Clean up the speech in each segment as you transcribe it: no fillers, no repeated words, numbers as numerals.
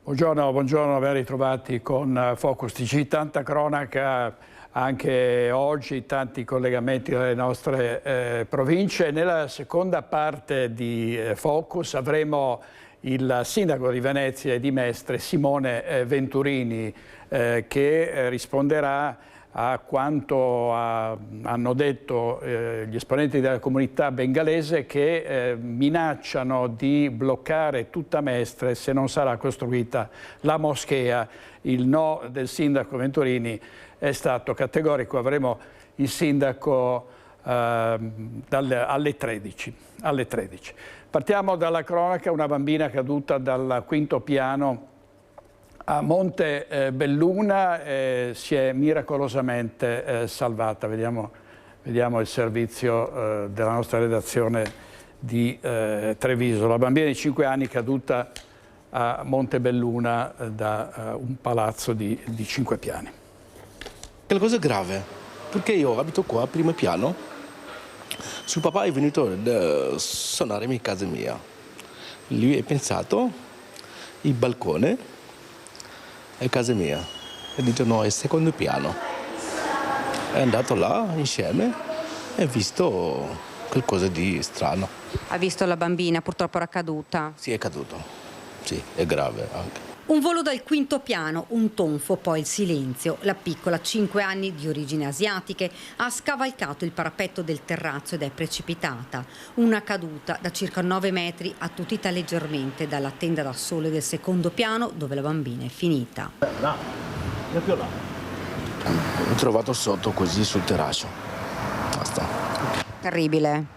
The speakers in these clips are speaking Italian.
Buongiorno, ben ritrovati con Focus TG. Tanta cronaca anche oggi, tanti collegamenti dalle nostre province. Nella seconda parte di Focus avremo il sindaco di Venezia e di Mestre, Simone Venturini, che risponderà a quanto hanno detto gli esponenti della comunità bengalese, che minacciano di bloccare tutta Mestre se non sarà costruita la moschea. Il no del sindaco Venturini è stato categorico. Avremo il sindaco alle 13. Partiamo dalla cronaca. Una bambina caduta dal quinto piano a Monte Belluna si è miracolosamente salvata. Vediamo il servizio della nostra redazione di Treviso. La bambina di 5 anni caduta a Monte Belluna da un palazzo di 5 piani. È una cosa grave, perché io abito qua al primo piano. Suo papà è venuto a suonare in casa mia. Lui ha pensato, il balcone è casa mia, e ha detto no, è il secondo piano. È andato là insieme e ha visto qualcosa di strano. Ha visto la bambina, purtroppo era caduta. Sì, è caduto. Sì, è grave anche. Un volo dal quinto piano, un tonfo, poi il silenzio. La piccola, 5 anni, di origini asiatiche, ha scavalcato il parapetto del terrazzo ed è precipitata. Una caduta da circa 9 metri, attutita leggermente dalla tenda da sole del secondo piano, dove la bambina è finita. Là, proprio là. L'ho trovato sotto così sul terrazzo. Basta. Terribile.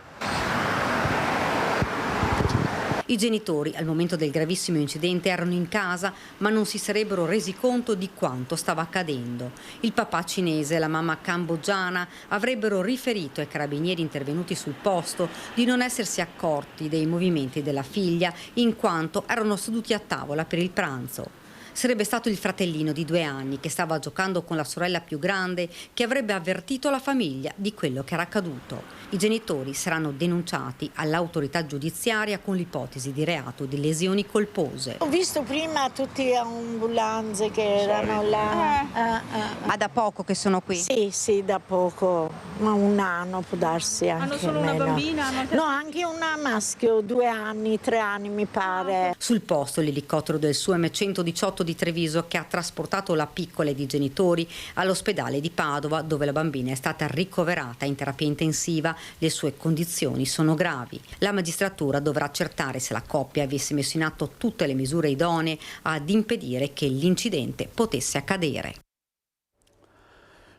I genitori, al momento del gravissimo incidente, erano in casa, ma non si sarebbero resi conto di quanto stava accadendo. Il papà cinese e la mamma cambogiana avrebbero riferito ai carabinieri intervenuti sul posto di non essersi accorti dei movimenti della figlia, in quanto erano seduti a tavola per il pranzo. Sarebbe stato il fratellino di 2 anni che stava giocando con la sorella più grande che avrebbe avvertito la famiglia di quello che era accaduto. I genitori saranno denunciati all'autorità giudiziaria con l'ipotesi di reato di lesioni colpose. Ho visto prima tutte le ambulanze che erano là. Ma da poco che sono qui? Sì, da poco, ma 1 anno può darsi anche. Hanno solo meno. una bambina? No, anche una maschio, 2 anni, 3 anni mi pare. Sul posto l'elicottero del SU-M118 di Treviso che ha trasportato la piccola ed i genitori all'ospedale di Padova, dove la bambina è stata ricoverata in terapia intensiva. Le sue condizioni sono gravi. La magistratura dovrà accertare se la coppia avesse messo in atto tutte le misure idonee ad impedire che l'incidente potesse accadere.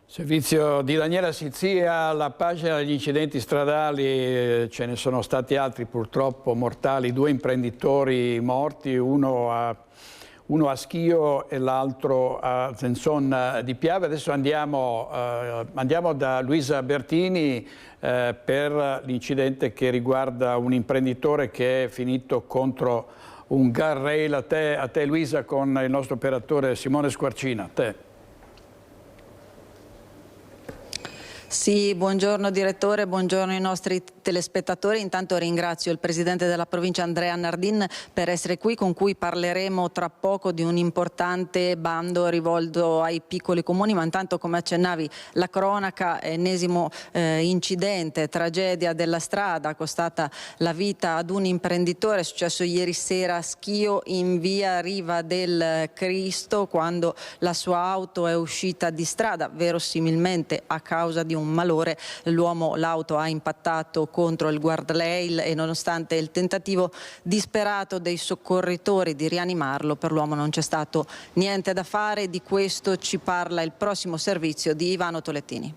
Servizio di Daniela Sizia, alla pagina degli incidenti stradali ce ne sono stati altri purtroppo mortali, 2 imprenditori morti, uno a Schio e l'altro a Zenzon di Piave. Adesso andiamo da Luisa Bertini per l'incidente che riguarda un imprenditore che è finito contro un guardrail. A te Luisa, con il nostro operatore Simone Squarcina. A te. Sì, buongiorno direttore, buongiorno ai nostri telespettatori. Intanto ringrazio il presidente della provincia Andrea Nardin per essere qui, con cui parleremo tra poco di un importante bando rivolto ai piccoli comuni, ma intanto, come accennavi, la cronaca, ennesimo incidente, tragedia della strada, costata la vita ad un imprenditore. È successo ieri sera a Schio, in via Riva del Cristo, quando la sua auto è uscita di strada, verosimilmente a causa di un malore. L'auto ha impattato contro il guardrail e, nonostante il tentativo disperato dei soccorritori di rianimarlo, per l'uomo non c'è stato niente da fare. Di questo ci parla il prossimo servizio di Ivano Tolettini.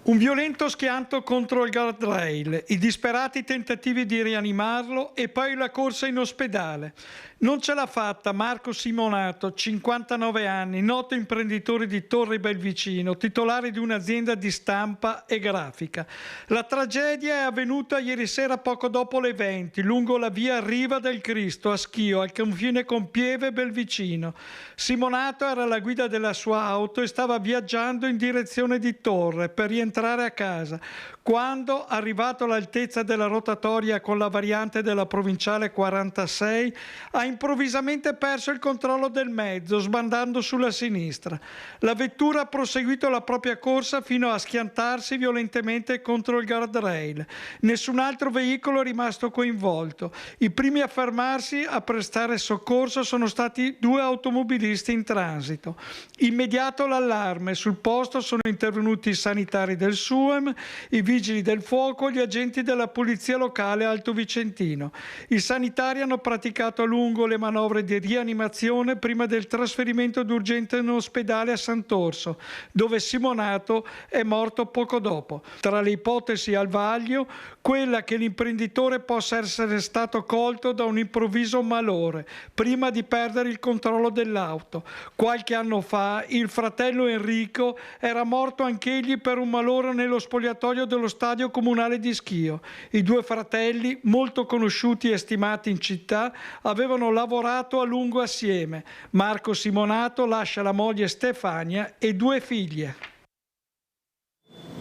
Un violento schianto contro il guardrail, i disperati tentativi di rianimarlo e poi la corsa in ospedale. Non ce l'ha fatta Marco Simonato, 59 anni, noto imprenditore di Torre Belvicino, titolare di un'azienda di stampa e grafica. La tragedia è avvenuta ieri sera poco dopo le 20, lungo la via Riva del Cristo a Schio, al confine con Pieve e Belvicino. Simonato era alla guida della sua auto e stava viaggiando in direzione di Torre per rientrare rientrare a casa, quando, arrivato all'altezza della rotatoria con la variante della provinciale 46, ha improvvisamente perso il controllo del mezzo, sbandando sulla sinistra. La vettura ha proseguito la propria corsa fino a schiantarsi violentemente contro il guardrail. Nessun altro veicolo è rimasto coinvolto. I primi a fermarsi a prestare soccorso sono stati 2 automobilisti in transito. Immediato l'allarme, sul posto sono intervenuti i sanitari del SUEM, i vigili del fuoco, gli agenti della polizia locale Alto Vicentino. I sanitari hanno praticato a lungo le manovre di rianimazione prima del trasferimento d'urgenza in ospedale a Sant'Orso, dove Simonato è morto poco dopo. Tra le ipotesi al vaglio, quella che l'imprenditore possa essere stato colto da un improvviso malore prima di perdere il controllo dell'auto. Qualche anno fa il fratello Enrico era morto anch'egli per un malore nello spogliatoio dello stadio comunale di Schio. I 2 fratelli, molto conosciuti e stimati in città, avevano lavorato a lungo assieme. Marco Simonato lascia la moglie Stefania e 2 figlie.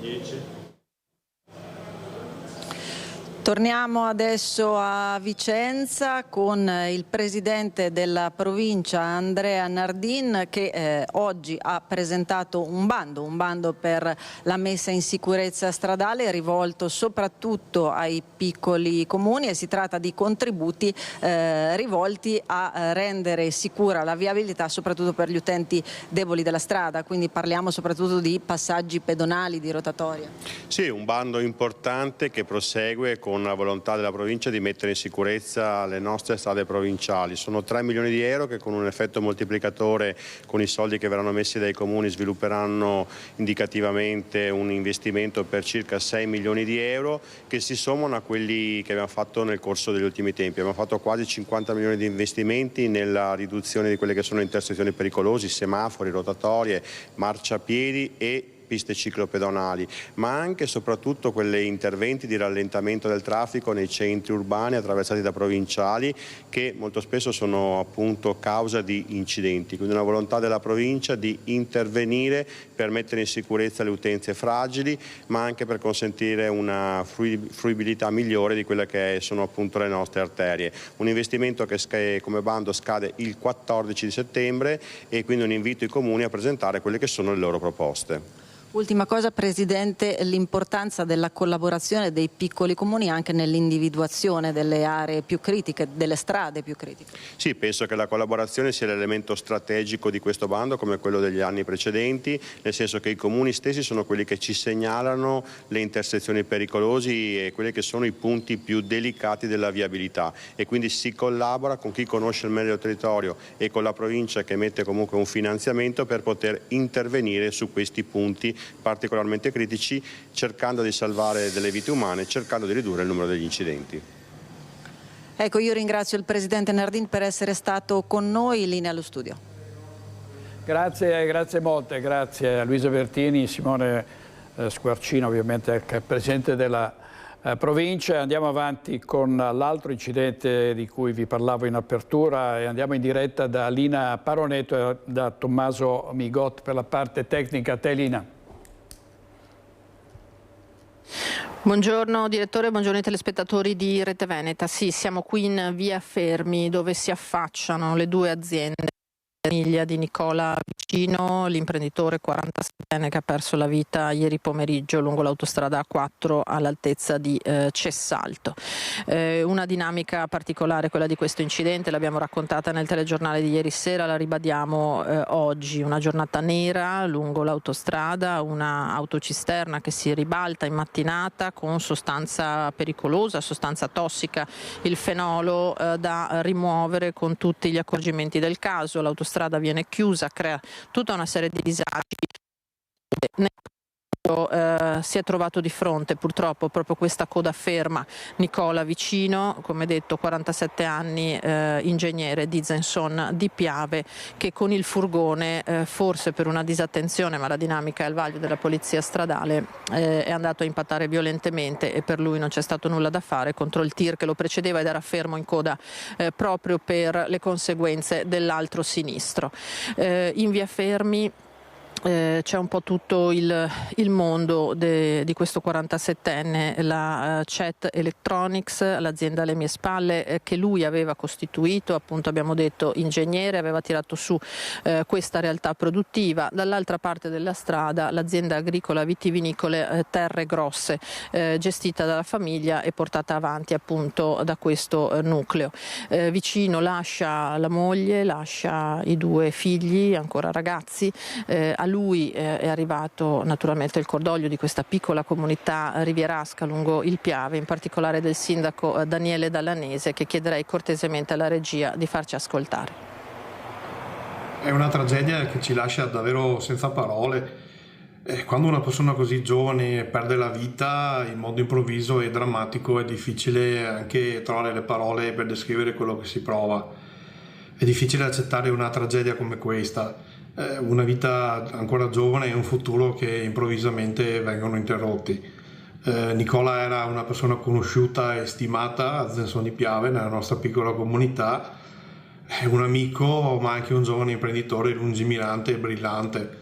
10. Torniamo adesso a Vicenza con il presidente della provincia Andrea Nardin che oggi ha presentato un bando per la messa in sicurezza stradale rivolto soprattutto ai piccoli comuni, e si tratta di contributi rivolti a rendere sicura la viabilità soprattutto per gli utenti deboli della strada, quindi parliamo soprattutto di passaggi pedonali, di rotatorie. Sì, un bando importante che prosegue con la volontà della provincia di mettere in sicurezza le nostre strade provinciali. Sono 3 milioni di euro che con un effetto moltiplicatore con i soldi che verranno messi dai comuni svilupperanno indicativamente un investimento per circa 6 milioni di euro che si sommano a quelli che abbiamo fatto nel corso degli ultimi tempi. Abbiamo fatto quasi 50 milioni di investimenti nella riduzione di quelle che sono intersezioni pericolosi, semafori, rotatorie, marciapiedi e piste ciclopedonali, ma anche e soprattutto quegli interventi di rallentamento del traffico nei centri urbani attraversati da provinciali che molto spesso sono appunto causa di incidenti. Quindi una volontà della provincia di intervenire per mettere in sicurezza le utenze fragili, ma anche per consentire una fruibilità migliore di quelle che sono appunto le nostre arterie. Un investimento che come bando scade il 14 di settembre e quindi un invito ai comuni a presentare quelle che sono le loro proposte. Ultima cosa, Presidente, l'importanza della collaborazione dei piccoli comuni anche nell'individuazione delle aree più critiche, delle strade più critiche. Sì, penso che la collaborazione sia l'elemento strategico di questo bando come quello degli anni precedenti, nel senso che i comuni stessi sono quelli che ci segnalano le intersezioni pericolosi e quelli che sono i punti più delicati della viabilità, e quindi si collabora con chi conosce il meglio il territorio e con la provincia che mette comunque un finanziamento per poter intervenire su questi punti particolarmente critici, cercando di salvare delle vite umane, cercando di ridurre il numero degli incidenti. Ecco, io ringrazio il Presidente Nardin per essere stato con noi, in linea allo studio. Grazie molte, grazie a Luisa Bertini, Simone Squarcino, ovviamente che è Presidente della provincia. Andiamo avanti con l'altro incidente di cui vi parlavo in apertura e andiamo in diretta da Lina Paronetto e da Tommaso Migot per la parte tecnica. A te, Lina. Buongiorno direttore, buongiorno ai telespettatori di Rete Veneta. Sì, siamo qui in via Fermi dove si affacciano le 2 aziende. Famiglia di Nicola Vicino, l'imprenditore 47enne che ha perso la vita ieri pomeriggio lungo l'autostrada A4 all'altezza di Cessalto. Una dinamica particolare quella di questo incidente, l'abbiamo raccontata nel telegiornale di ieri sera, la ribadiamo oggi. Una giornata nera lungo l'autostrada, una autocisterna che si ribalta in mattinata con sostanza pericolosa, sostanza tossica, il fenolo da rimuovere con tutti gli accorgimenti del caso. L'autostrada viene chiusa, crea tutta una serie di disagi. Si è trovato di fronte purtroppo proprio questa coda ferma Nicola Vicino, come detto 47 anni, ingegnere di Zenson di Piave, che con il furgone forse per una disattenzione, ma la dinamica è al vaglio della polizia stradale, è andato a impattare violentemente e per lui non c'è stato nulla da fare contro il tir che lo precedeva ed era fermo in coda proprio per le conseguenze dell'altro sinistro. In via Fermi c'è un po' tutto il mondo di questo 47enne, la CET Electronics, l'azienda alle mie spalle, che lui aveva costituito, appunto abbiamo detto ingegnere, aveva tirato su questa realtà produttiva. Dall'altra parte della strada l'azienda agricola vitivinicole Terre Grosse, gestita dalla famiglia e portata avanti appunto da questo nucleo. Vicino lascia la moglie, lascia i 2 figli ancora ragazzi. A lui è arrivato naturalmente il cordoglio di questa piccola comunità rivierasca lungo il Piave, in particolare del sindaco Daniele Dallanese, che chiederei cortesemente alla regia di farci ascoltare. È una tragedia che ci lascia davvero senza parole. Quando una persona così giovane perde la vita in modo improvviso e drammatico, è difficile anche trovare le parole per descrivere quello che si prova. È difficile accettare una tragedia come questa. Una vita ancora giovane e un futuro che improvvisamente vengono interrotti. Nicola era una persona conosciuta e stimata a Zenzon di Piave, nella nostra piccola comunità, è un amico ma anche un giovane imprenditore lungimirante e brillante,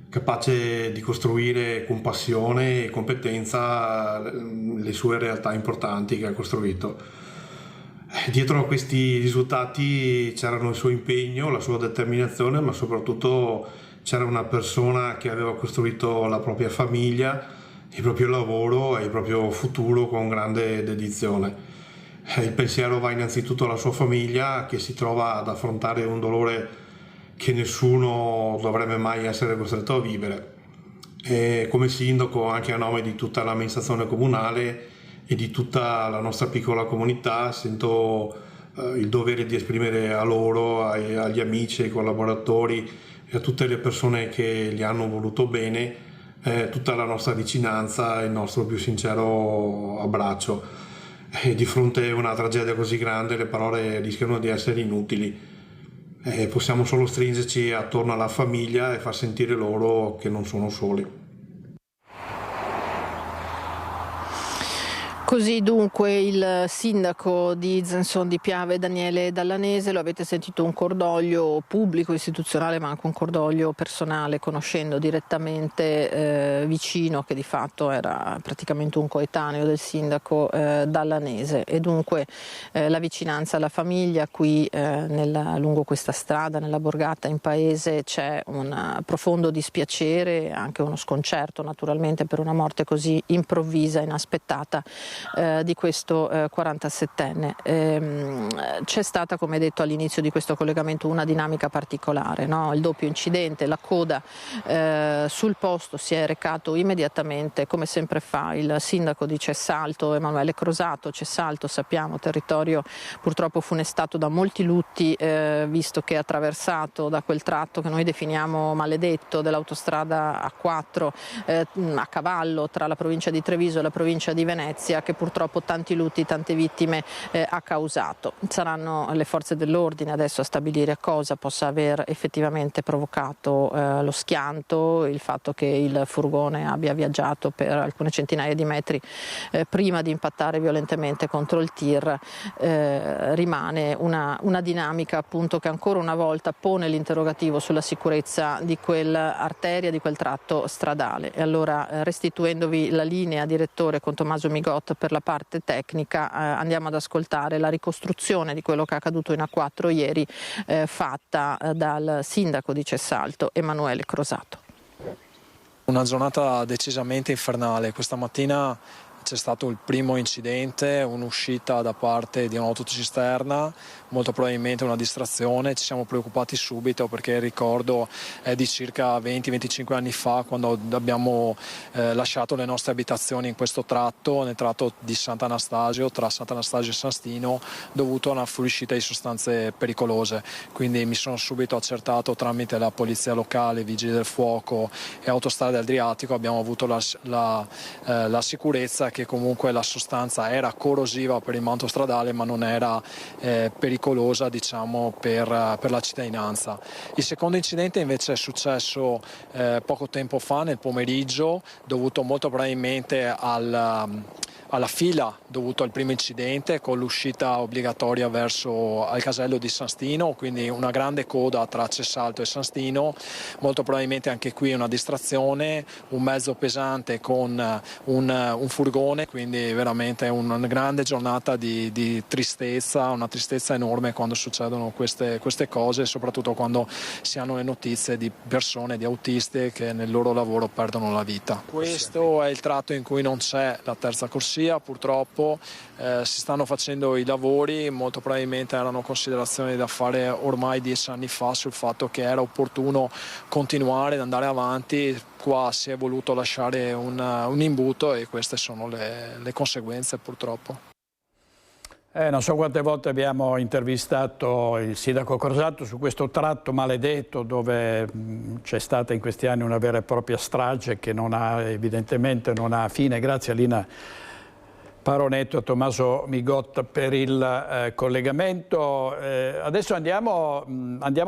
capace di costruire con passione e competenza le sue realtà importanti che ha costruito. Dietro a questi risultati c'erano il suo impegno, la sua determinazione, ma soprattutto c'era una persona che aveva costruito la propria famiglia, il proprio lavoro e il proprio futuro con grande dedizione. Il pensiero va innanzitutto alla sua famiglia, che si trova ad affrontare un dolore che nessuno dovrebbe mai essere costretto a vivere. E come sindaco, anche a nome di tutta l'amministrazione comunale e di tutta la nostra piccola comunità, sento il dovere di esprimere a loro, agli amici, ai collaboratori e a tutte le persone che gli hanno voluto bene tutta la nostra vicinanza e il nostro più sincero abbraccio. E di fronte a una tragedia così grande le parole rischiano di essere inutili. Possiamo solo stringerci attorno alla famiglia e far sentire loro che non sono soli. Così dunque il sindaco di Zenzon di Piave, Daniele Dallanese. Lo avete sentito, un cordoglio pubblico, istituzionale, ma anche un cordoglio personale, conoscendo direttamente vicino, che di fatto era praticamente un coetaneo del sindaco Dallanese, e dunque la vicinanza alla famiglia. Qui lungo questa strada, nella borgata in paese, c'è un profondo dispiacere, anche uno sconcerto naturalmente per una morte così improvvisa, inaspettata di questo 47enne. C'è stata, come detto all'inizio di questo collegamento, una dinamica particolare, no? Il doppio incidente, la coda. Sul posto si è recato immediatamente, come sempre fa, il sindaco di Cessalto, Emanuele Crosato. Cessalto, sappiamo, territorio purtroppo funestato da molti lutti, visto che è attraversato da quel tratto che noi definiamo maledetto dell'autostrada A4, a cavallo tra la provincia di Treviso e la provincia di Venezia, che purtroppo tanti lutti, tante vittime ha causato. Saranno le forze dell'ordine adesso a stabilire cosa possa aver effettivamente provocato lo schianto, il fatto che il furgone abbia viaggiato per alcune centinaia di metri prima di impattare violentemente contro il tir. Rimane una dinamica, appunto, che ancora una volta pone l'interrogativo sulla sicurezza di quell'arteria, di quel tratto stradale. E allora, restituendovi la linea, direttore, con Tommaso Migot per la parte tecnica, andiamo ad ascoltare la ricostruzione di quello che è accaduto in A4 ieri, fatta dal sindaco di Cessalto, Emanuele Crosato. Una giornata decisamente infernale. Questa mattina c'è stato il primo incidente, un'uscita da parte di un'autocisterna, molto probabilmente una distrazione. Ci siamo preoccupati subito perché il ricordo è di circa 20-25 anni fa, quando abbiamo lasciato le nostre abitazioni in questo tratto, nel tratto di Sant'Anastasio, tra Sant'Anastasio e San Stino, dovuto a una fuoriuscita di sostanze pericolose. Quindi mi sono subito accertato tramite la polizia locale, vigili del fuoco e Autostrade Adriatico. Abbiamo avuto la sicurezza che comunque la sostanza era corrosiva per il manto stradale ma non era pericolosa, diciamo, per la cittadinanza. Il secondo incidente invece è successo poco tempo fa, nel pomeriggio, dovuto molto probabilmente alla fila dovuto al primo incidente, con l'uscita obbligatoria verso al casello di San Stino, quindi una grande coda tra Cessalto e San Stino, molto probabilmente anche qui una distrazione, un mezzo pesante con un furgone, quindi veramente una grande giornata di tristezza, una tristezza enorme quando succedono queste cose, soprattutto quando si hanno le notizie di persone, di autisti che nel loro lavoro perdono la vita. Questo è il tratto in cui non c'è la terza corsia. Purtroppo si stanno facendo i lavori, molto probabilmente erano considerazioni da fare ormai 10 anni fa sul fatto che era opportuno continuare ad andare avanti. Qua si è voluto lasciare un imbuto e queste sono le conseguenze, purtroppo. Non so quante volte abbiamo intervistato il sindaco Crosato su questo tratto maledetto dove c'è stata in questi anni una vera e propria strage che evidentemente non ha fine. Grazie a Lina Paronetto e a Tommaso Migotta per il collegamento. Adesso andiamo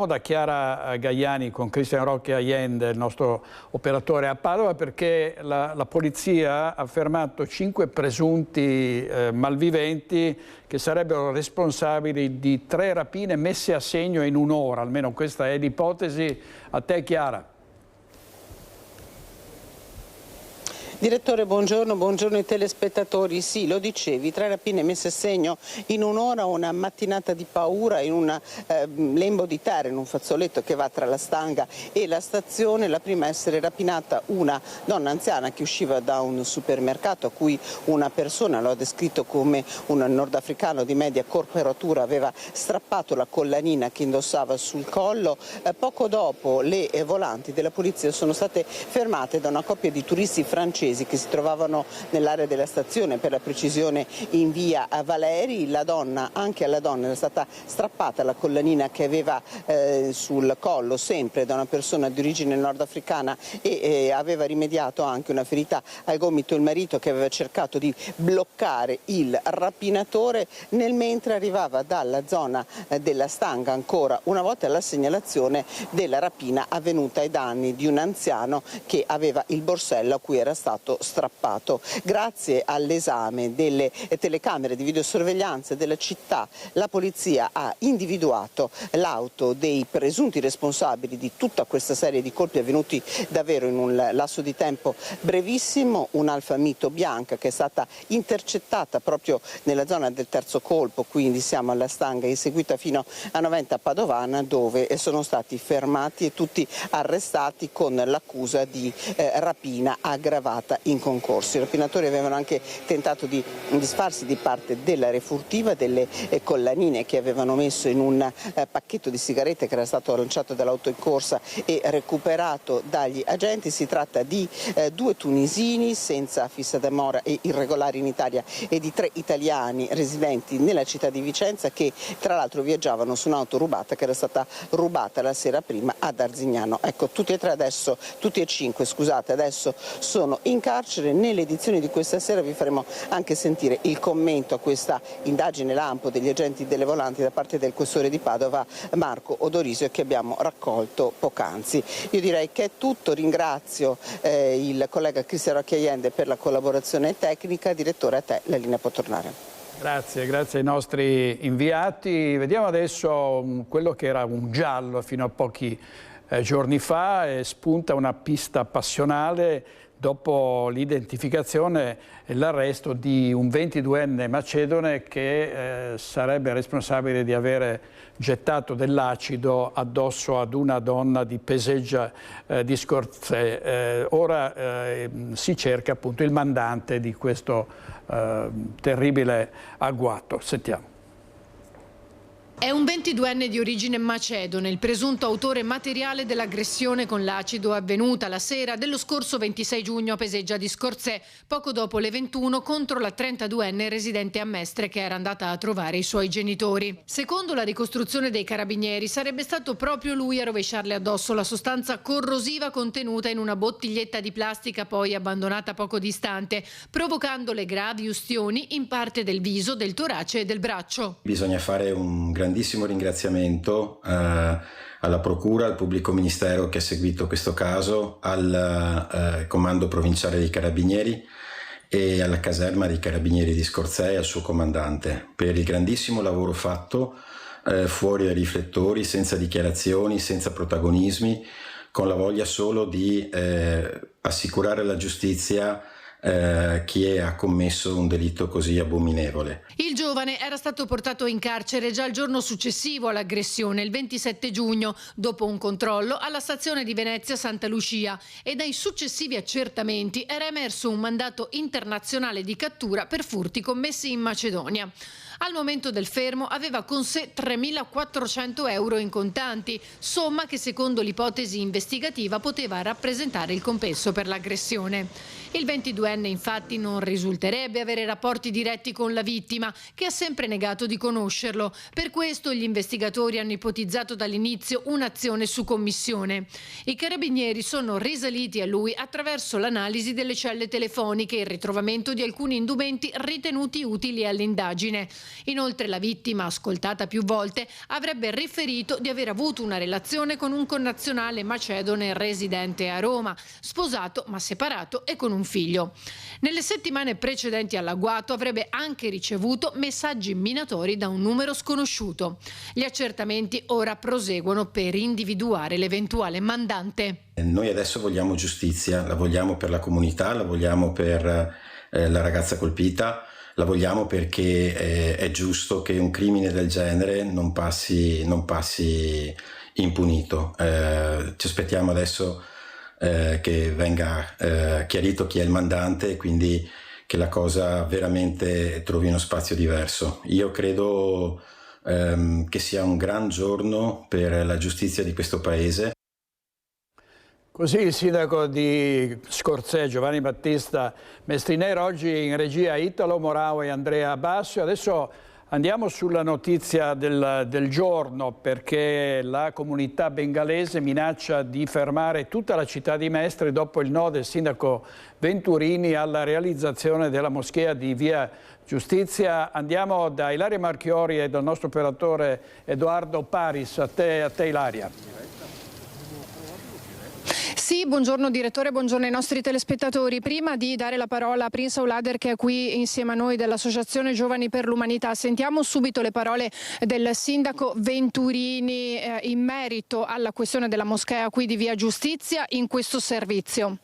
da Chiara Gaiani con Cristian Roque Allende, il nostro operatore a Padova, perché la polizia ha fermato 5 presunti malviventi che sarebbero responsabili di 3 rapine messe a segno in un'ora, almeno questa è l'ipotesi. A te, Chiara. Direttore, buongiorno ai telespettatori. Sì, lo dicevi, 3 rapine messe a segno in un'ora, una mattinata di paura in un lembo di terra, in un fazzoletto che va tra la Stanga e la stazione. La prima a essere rapinata una donna anziana che usciva da un supermercato a cui una persona, lo ha descritto come un nordafricano di media corporatura, aveva strappato la collanina che indossava sul collo. Poco dopo le volanti della polizia sono state fermate da una coppia di turisti francesi che si trovavano nell'area della stazione, per la precisione in via Valeri. Anche alla donna era stata strappata la collanina che aveva sul collo, sempre da una persona di origine nordafricana, e aveva rimediato anche una ferita al gomito il marito, che aveva cercato di bloccare il rapinatore nel mentre arrivava dalla zona della Stanga ancora una volta la segnalazione della rapina avvenuta ai danni di un anziano che aveva il borsello a cui era stato strappato. Grazie all'esame delle telecamere di videosorveglianza della città, la polizia ha individuato l'auto dei presunti responsabili di tutta questa serie di colpi avvenuti davvero in un lasso di tempo brevissimo, un'Alfa Mito bianca che è stata intercettata proprio nella zona del terzo colpo, quindi siamo alla Stanga, eseguita fino a Noventa Padovana, dove sono stati fermati e tutti arrestati con l'accusa di rapina aggravata in concorso. I rapinatori avevano anche tentato di disfarsi di parte della refurtiva, delle collanine che avevano messo in un pacchetto di sigarette che era stato lanciato dall'auto in corsa e recuperato dagli agenti. Si tratta di 2 tunisini senza fissa dimora e irregolari in Italia e di 3 italiani residenti nella città di Vicenza, che tra l'altro viaggiavano su un'auto rubata che era stata rubata la sera prima ad Arzignano. Ecco, tutti e 5 adesso sono in carcere. Nelle edizioni di questa sera vi faremo anche sentire il commento a questa indagine lampo degli agenti delle volanti da parte del questore di Padova Marco Odorisio, che abbiamo raccolto poc'anzi. Io direi che è tutto, ringrazio il collega Cristian Roque Allende per la collaborazione tecnica. Direttore, a te la linea può tornare. Grazie ai nostri inviati. Vediamo adesso quello che era un giallo fino a pochi giorni fa, e spunta una pista passionale dopo l'identificazione e l'arresto di un 22enne macedone che sarebbe responsabile di avere gettato dell'acido addosso ad una donna di Peseggia di Scorzè. Ora si cerca appunto il mandante di questo terribile agguato. Sentiamo. È un 22enne di origine macedone, il presunto autore materiale dell'aggressione con l'acido avvenuta la sera dello scorso 26 giugno a Peseggia di Scorzè, poco dopo le 21 contro la 32enne residente a Mestre che era andata a trovare i suoi genitori. Secondo la ricostruzione dei carabinieri sarebbe stato proprio lui a rovesciarle addosso la sostanza corrosiva contenuta in una bottiglietta di plastica poi abbandonata poco distante, provocandole gravi ustioni in parte del viso, del torace e del braccio. Bisogna fare un grandissimo ringraziamento alla Procura, al Pubblico Ministero che ha seguito questo caso, al Comando Provinciale dei Carabinieri e alla caserma dei Carabinieri di Scorzè e al suo comandante per il grandissimo lavoro fatto fuori dai riflettori, senza dichiarazioni, senza protagonismi, con la voglia solo di assicurare alla giustizia chi ha commesso un delitto così abominevole. Il giovane era stato portato in carcere già il giorno successivo all'aggressione, il 27 giugno, dopo un controllo alla stazione di Venezia Santa Lucia, e dai successivi accertamenti era emerso un mandato internazionale di cattura per furti commessi in Macedonia. Al momento del fermo aveva con sé 3.400 euro in contanti, somma che secondo l'ipotesi investigativa poteva rappresentare il compenso per l'aggressione. Il 22enne infatti non risulterebbe avere rapporti diretti con la vittima, che ha sempre negato di conoscerlo. Per questo gli investigatori hanno ipotizzato dall'inizio un'azione su commissione. I carabinieri sono risaliti a lui attraverso l'analisi delle celle telefoniche e il ritrovamento di alcuni indumenti ritenuti utili all'indagine. Inoltre la vittima, ascoltata più volte, avrebbe riferito di aver avuto una relazione con un connazionale macedone residente a Roma, sposato ma separato e con un figlio. Nelle settimane precedenti all'agguato avrebbe anche ricevuto messaggi minatori da un numero sconosciuto. Gli accertamenti ora proseguono per individuare l'eventuale mandante. Noi adesso vogliamo giustizia, la vogliamo per la comunità, la vogliamo per la ragazza colpita, la vogliamo perché è giusto che un crimine del genere non passi impunito. Ci aspettiamo adesso che venga chiarito chi è il mandante e quindi che la cosa veramente trovi uno spazio diverso. Io credo che sia un gran giorno per la giustizia di questo paese. Così il sindaco di Scorzè, Giovanni Battista Mestrinero, oggi in regia Italo Morao e Andrea Bassio. Adesso andiamo sulla notizia del giorno, perché la comunità bengalese minaccia di fermare tutta la città di Mestre dopo il no del sindaco Venturini alla realizzazione della moschea di Via Giustizia. Andiamo da Ilaria Marchiori e dal nostro operatore Edoardo Paris. A te Ilaria. Sì, buongiorno direttore, buongiorno ai nostri telespettatori. Prima di dare la parola a Prince Aulader, che è qui insieme a noi dell'Associazione Giovani per l'Umanità, sentiamo subito le parole del sindaco Venturini in merito alla questione della moschea qui di Via Giustizia in questo servizio.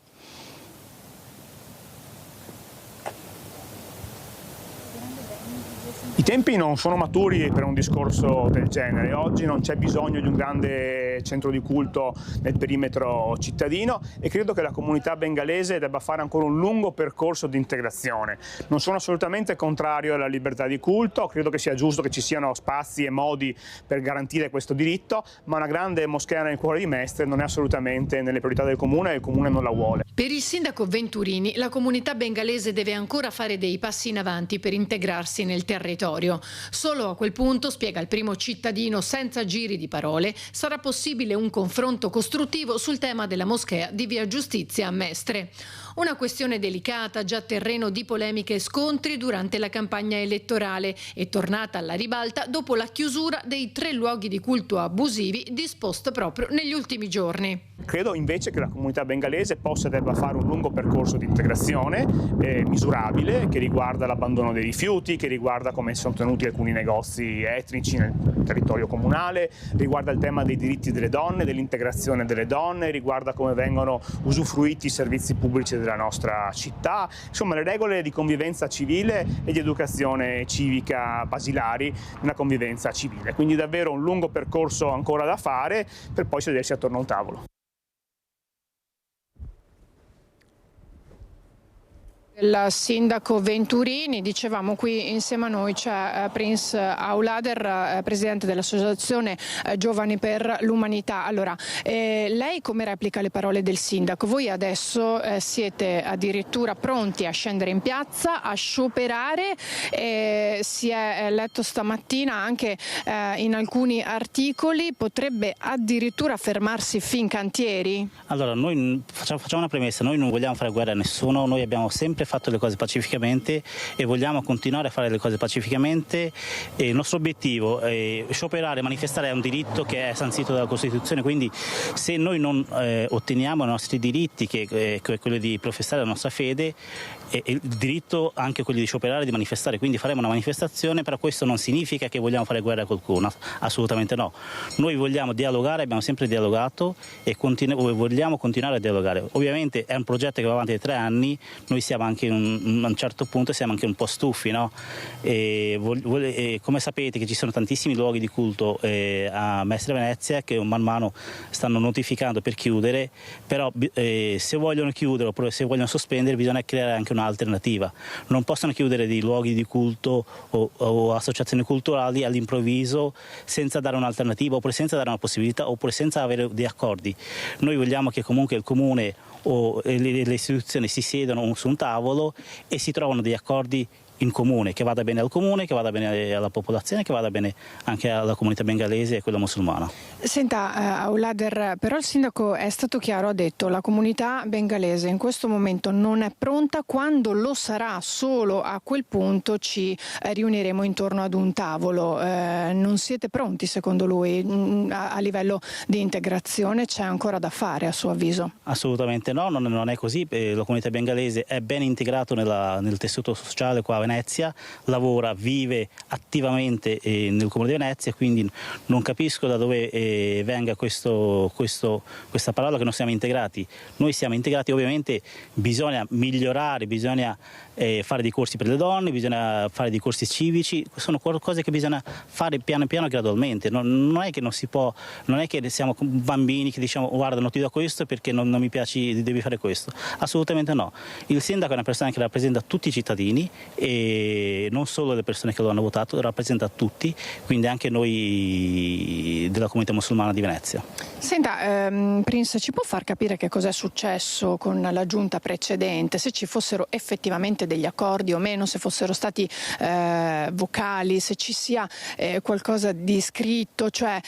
I tempi non sono maturi per un discorso del genere. Oggi non c'è bisogno di un grande centro di culto nel perimetro cittadino e credo che la comunità bengalese debba fare ancora un lungo percorso di integrazione. Non sono assolutamente contrario alla libertà di culto, credo che sia giusto che ci siano spazi e modi per garantire questo diritto, ma una grande moschea nel cuore di Mestre non è assolutamente nelle priorità del comune e il comune non la vuole. Per il sindaco Venturini, la comunità bengalese deve ancora fare dei passi in avanti per integrarsi nel territorio. Solo a quel punto, spiega il primo cittadino senza giri di parole, sarà possibile un confronto costruttivo sul tema della moschea di Via Giustizia a Mestre. Una questione delicata, già terreno di polemiche e scontri durante la campagna elettorale e tornata alla ribalta dopo la chiusura dei 3 luoghi di culto abusivi disposta proprio negli ultimi giorni. Credo invece che la comunità bengalese possa e debba fare un lungo percorso di integrazione misurabile, che riguarda l'abbandono dei rifiuti, che riguarda come sono tenuti alcuni negozi etnici nel territorio comunale, riguarda il tema dei diritti delle donne, dell'integrazione delle donne, riguarda come vengono usufruiti i servizi pubblici della nostra città, insomma le regole di convivenza civile e di educazione civica basilari in una convivenza civile. Quindi davvero un lungo percorso ancora da fare per poi sedersi attorno a un tavolo. Il sindaco Venturini, dicevamo qui insieme a noi c'è Prince Aulader, presidente dell'associazione Giovani per l'Umanità. Allora, lei come replica le parole del sindaco? Voi adesso siete addirittura pronti a scendere in piazza, a scioperare, si è letto stamattina anche in alcuni articoli, potrebbe addirittura fermarsi Fincantieri? Allora, noi facciamo una premessa, noi non vogliamo fare guerra a nessuno, noi abbiamo sempre fatto le cose pacificamente e vogliamo continuare a fare le cose pacificamente. E il nostro obiettivo è scioperare, manifestare, è un diritto che è sancito dalla Costituzione, quindi se noi non otteniamo i nostri diritti, che è quello di professare la nostra fede, e il diritto anche quello di scioperare, di manifestare, quindi faremo una manifestazione, però questo non significa che vogliamo fare guerra a qualcuno, assolutamente no. Noi vogliamo dialogare, abbiamo sempre dialogato e vogliamo continuare a dialogare. Ovviamente è un progetto che va avanti da 3 anni, noi siamo anche a un certo punto siamo anche un po' stufi, no? Come sapete che ci sono tantissimi luoghi di culto a Mestre Venezia che man mano stanno notificando per chiudere, però se vogliono chiudere oppure se vogliono sospendere bisogna creare anche un'alternativa. Non possono chiudere dei luoghi di culto o associazioni culturali all'improvviso senza dare un'alternativa oppure senza dare una possibilità oppure senza avere dei accordi. Noi vogliamo che comunque il comune o le istituzioni si siedano su un tavolo e si trovano degli accordi in comune, che vada bene al comune, che vada bene alla popolazione, che vada bene anche alla comunità bengalese e quella musulmana. Senta, Aulader, però il sindaco è stato chiaro, ha detto la comunità bengalese in questo momento non è pronta, quando lo sarà solo a quel punto ci riuniremo intorno ad un tavolo. Non siete pronti secondo lui a livello di integrazione? C'è ancora da fare a suo avviso? Assolutamente no, non è così. La comunità bengalese è ben integrato nel tessuto sociale qua a Venezia, lavora, vive attivamente nel comune di Venezia, quindi non capisco da dove venga questa parola che non siamo integrati. Noi siamo integrati, ovviamente bisogna migliorare, bisogna fare dei corsi per le donne, bisogna fare dei corsi civici, sono cose che bisogna fare piano piano gradualmente, non è che non si può, non è che siamo bambini che diciamo guarda non ti do questo perché non mi piaci, devi fare questo, assolutamente no. Il sindaco è una persona che rappresenta tutti i cittadini e non solo le persone che lo hanno votato, rappresenta tutti, quindi anche noi della comunità musulmana di Venezia. Senta, Prince, ci può far capire che cosa è successo con la giunta precedente, se ci fossero effettivamente degli accordi o meno, se fossero stati vocali, se ci sia qualcosa di scritto, cioè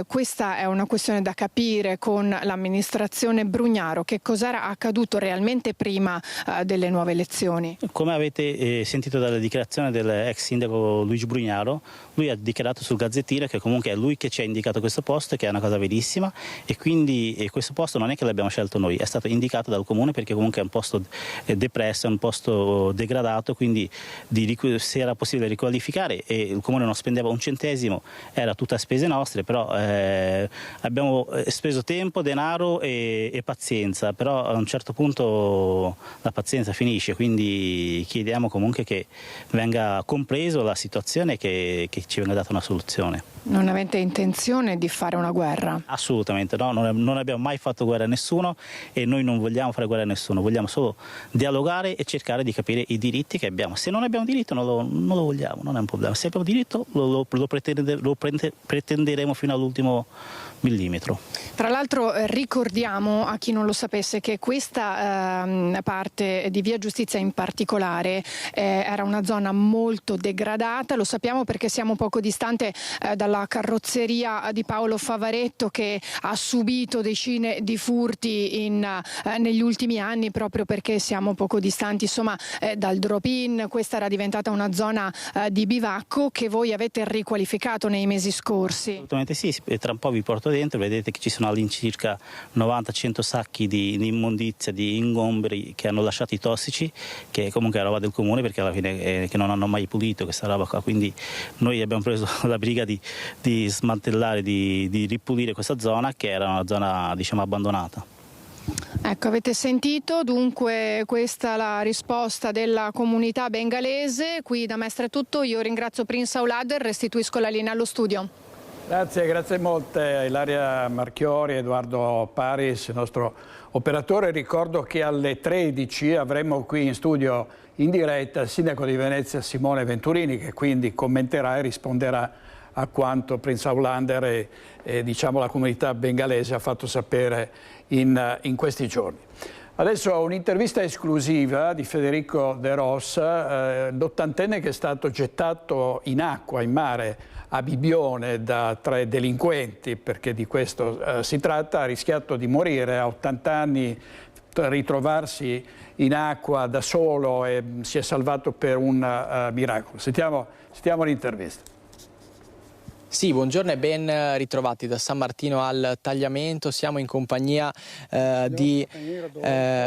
questa è una questione da capire con l'amministrazione Brugnaro, che cos'era accaduto realmente prima delle nuove elezioni? Come avete sentito dalla dichiarazione dell'ex sindaco Luigi Brugnaro, lui ha dichiarato sul Gazzettino che comunque è lui che ci ha indicato questo posto, che è una cosa verissima, e quindi questo posto non è che l'abbiamo scelto noi, è stato indicato dal comune perché comunque è un posto depresso, è un posto degradato, quindi se era possibile riqualificare e il comune non spendeva un centesimo, era tutta a spese nostre, però abbiamo speso tempo, denaro e pazienza, però a un certo punto la pazienza finisce, quindi chiediamo comunque che venga compreso la situazione e che ci venga data una soluzione. Non avete intenzione di fare una guerra? Assolutamente no, non abbiamo mai fatto guerra a nessuno e noi non vogliamo fare guerra a nessuno, vogliamo solo dialogare e cercare di capire i diritti che abbiamo. Se non abbiamo diritto non lo vogliamo, non è un problema. Se abbiamo diritto lo pretenderemo fino all'ultimo millimetro. Tra l'altro ricordiamo a chi non lo sapesse che questa parte di Via Giustizia in particolare era una zona molto degradata, lo sappiamo perché siamo poco distante dalla carrozzeria di Paolo Favaretto, che ha subito decine di furti negli ultimi anni proprio perché siamo poco distanti dal drop-in. Questa era diventata una zona di bivacco che voi avete riqualificato nei mesi scorsi. Assolutamente sì, tra un po' vi porto dentro, vedete che ci sono all'incirca 90-100 sacchi di immondizia, di ingombri che hanno lasciato i tossici, che comunque è roba del comune perché alla fine che non hanno mai pulito questa roba qua, quindi noi abbiamo preso la briga di smantellare, di ripulire questa zona che era una zona diciamo abbandonata. Ecco, avete sentito, dunque questa è la risposta della comunità bengalese. Qui da Mestre è tutto, io ringrazio Prince Aulader, restituisco la linea allo studio. Grazie molte a Ilaria Marchiori, Edoardo Paris, il nostro operatore. Ricordo che alle 13 avremo qui in studio in diretta il sindaco di Venezia Simone Venturini, che quindi commenterà e risponderà a quanto Prince Aulander e diciamo la comunità bengalese ha fatto sapere in questi giorni. Adesso un'intervista esclusiva di Federico De Rossa, l'80enne che è stato gettato in acqua, in mare, a Bibione da 3 delinquenti, perché di questo si tratta, ha rischiato di morire a 80 anni, ritrovarsi in acqua da solo e si è salvato per un miracolo. Sentiamo l'intervista. Sì, buongiorno e ben ritrovati da San Martino al Tagliamento. Siamo in compagnia di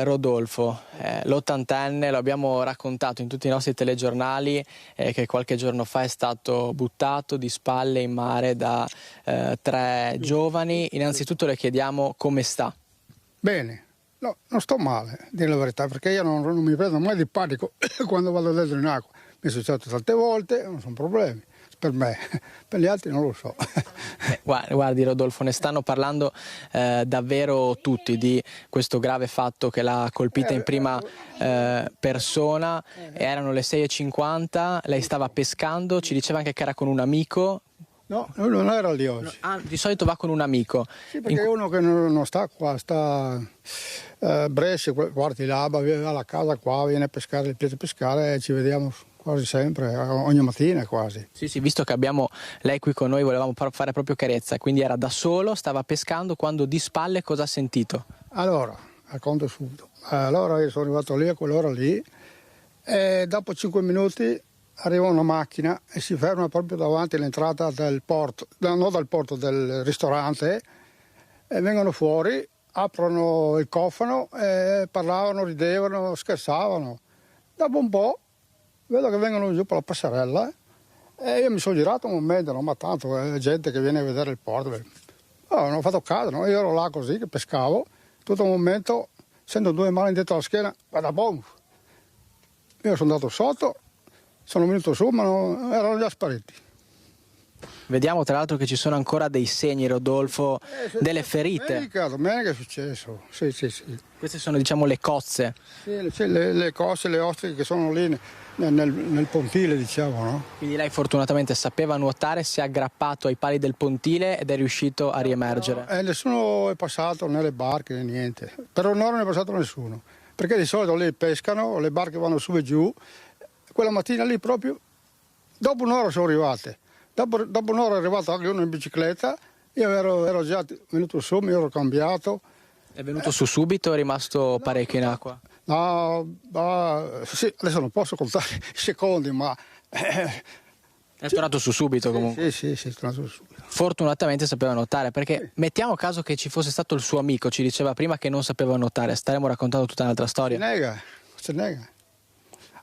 Rodolfo, l'80enne, lo abbiamo raccontato in tutti i nostri telegiornali che qualche giorno fa è stato buttato di spalle in mare da 3 giovani. Innanzitutto le chiediamo come sta. Bene, no, non sto male, a dire la verità, perché io non mi prendo mai di panico quando vado dentro in acqua. Mi è successo tante volte, non sono problemi. Per me, per gli altri non lo so. Guardi Rodolfo, ne stanno parlando davvero tutti di questo grave fatto che l'ha colpita in prima persona. Erano le 6:50, lei stava pescando, ci diceva anche che era con un amico. No, lui non era lì oggi. Di solito va con un amico. Sì, perché è uno che non sta qua, sta a Brescia, quarti là, va alla casa qua, viene a pescare, piace pescare e ci vediamo quasi sempre, ogni mattina quasi. Sì, visto che abbiamo lei qui con noi volevamo fare proprio chiarezza, quindi era da solo, stava pescando, quando di spalle cosa ha sentito? Allora, racconto subito. Allora io sono arrivato lì a quell'ora lì e dopo 5 minuti arriva una macchina e si ferma proprio davanti all'entrata del porto, non dal porto, del ristorante, e vengono fuori, aprono il cofano e parlavano, ridevano, scherzavano. Dopo un po' vedo che vengono giù per la passerella e io mi sono girato un momento, no, ma tanto è gente che viene a vedere il porto. Non ho fatto caso, no? Io ero là così che pescavo, tutto un momento sento 2 mani dietro la schiena, guarda boom! Io sono andato sotto, sono venuto su ma erano già spariti. Vediamo tra l'altro che ci sono ancora dei segni, Rodolfo, delle ferite. Domenica è successo, sì. Queste sono diciamo le cozze. Sì, le cozze, le ostriche che sono lì nel pontile, diciamo, no? Quindi lei fortunatamente sapeva nuotare, si è aggrappato ai pali del pontile ed è riuscito a riemergere. Nessuno è passato nelle barche, niente. Per ora non è passato nessuno, perché di solito lì pescano, le barche vanno su e giù. Quella mattina lì proprio, dopo un'ora sono arrivate. Dopo un'ora è arrivato anche uno in bicicletta, io ero già venuto su, mi ero cambiato. È venuto su subito o è rimasto parecchio in acqua? No, sì, adesso non posso contare i secondi, ma... È tornato su subito comunque? Sì, è tornato su subito. Fortunatamente sapeva nuotare, perché mettiamo caso che ci fosse stato il suo amico, ci diceva prima che non sapeva nuotare, staremmo raccontando tutta un'altra storia. Si nega.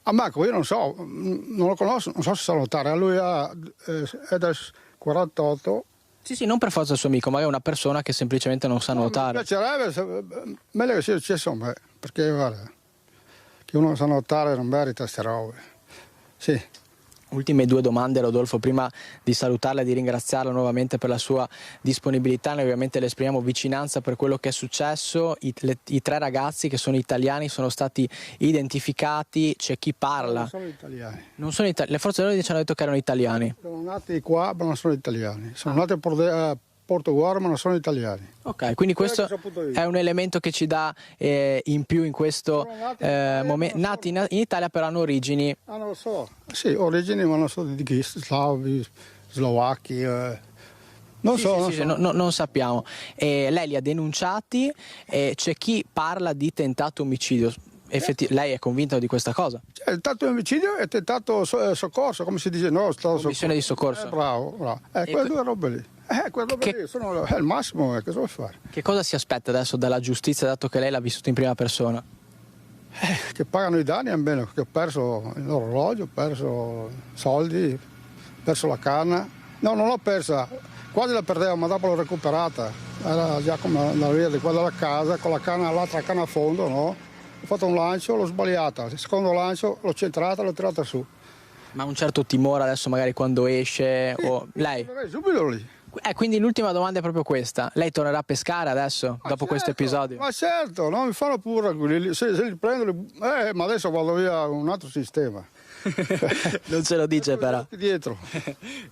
A Marco io non so, non lo conosco, non so se sa nuotare, lui è del 48. Sì, non per forza il suo amico, ma è una persona che semplicemente non sa nuotare. Mi piacerebbe, meglio che sia successo a me, perché guarda, che uno non sa nuotare non merita queste robe. Sì. Ultime 2 domande, Rodolfo, prima di salutarla e di ringraziarla nuovamente per la sua disponibilità. Noi ovviamente le esprimiamo vicinanza per quello che è successo. I 3 ragazzi che sono italiani sono stati identificati, c'è chi parla. Non sono italiani. Le forze dell'ordine ci hanno detto che erano italiani. Sono nati qua ma non sono italiani. Sono nati a Portogallo ma non sono italiani. Ok, quindi questo è un elemento che ci dà in più in questo momento. Nati in Italia però hanno origini. Non lo so. Sì, origini ma non so di chi, slavi, slovacchi. Non so. Non sappiamo. Lei li ha denunciati e c'è chi parla di tentato omicidio. Lei è convinta di questa cosa? Tentato omicidio e tentato soccorso, come si dice? No, commissione di soccorso. Bravo. Quelle 2 robe lì. Quello è il massimo, cosa vuoi fare? Che cosa si aspetta adesso dalla giustizia, dato che lei l'ha vissuto in prima persona? Che pagano i danni almeno, che ho perso l'orologio, ho perso soldi, ho perso la canna. No, non l'ho persa, quasi la perdevo, ma dopo l'ho recuperata. Era già come andare via di qua dalla casa, con la canna, l'altra canna a fondo, no? Ho fatto un lancio, l'ho sbagliata, il secondo lancio l'ho centrata, l'ho tirata su. Ma un certo timore adesso magari quando esce, sì, o lei? Subito lì. Quindi l'ultima domanda è proprio questa. Lei tornerà a pescare adesso, dopo questo episodio? Ma certo, non mi fanno pure, se li prendo, ma adesso vado via a un altro sistema. Non ce lo dice però. Dietro.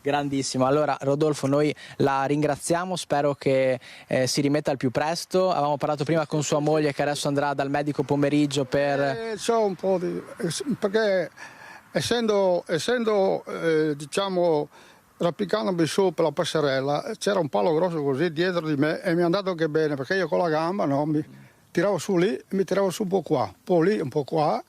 Grandissimo. Allora Rodolfo, noi la ringraziamo, spero che si rimetta al più presto. Avevamo parlato prima con sua moglie che adesso andrà dal medico pomeriggio per... C'ho un po' di... perché essendo diciamo rappicandomi su per la passerella c'era un palo grosso così dietro di me e mi è andato anche bene perché io con la gamba mi tiravo su lì e mi tiravo su un po' qua, un po' lì, un po' qua.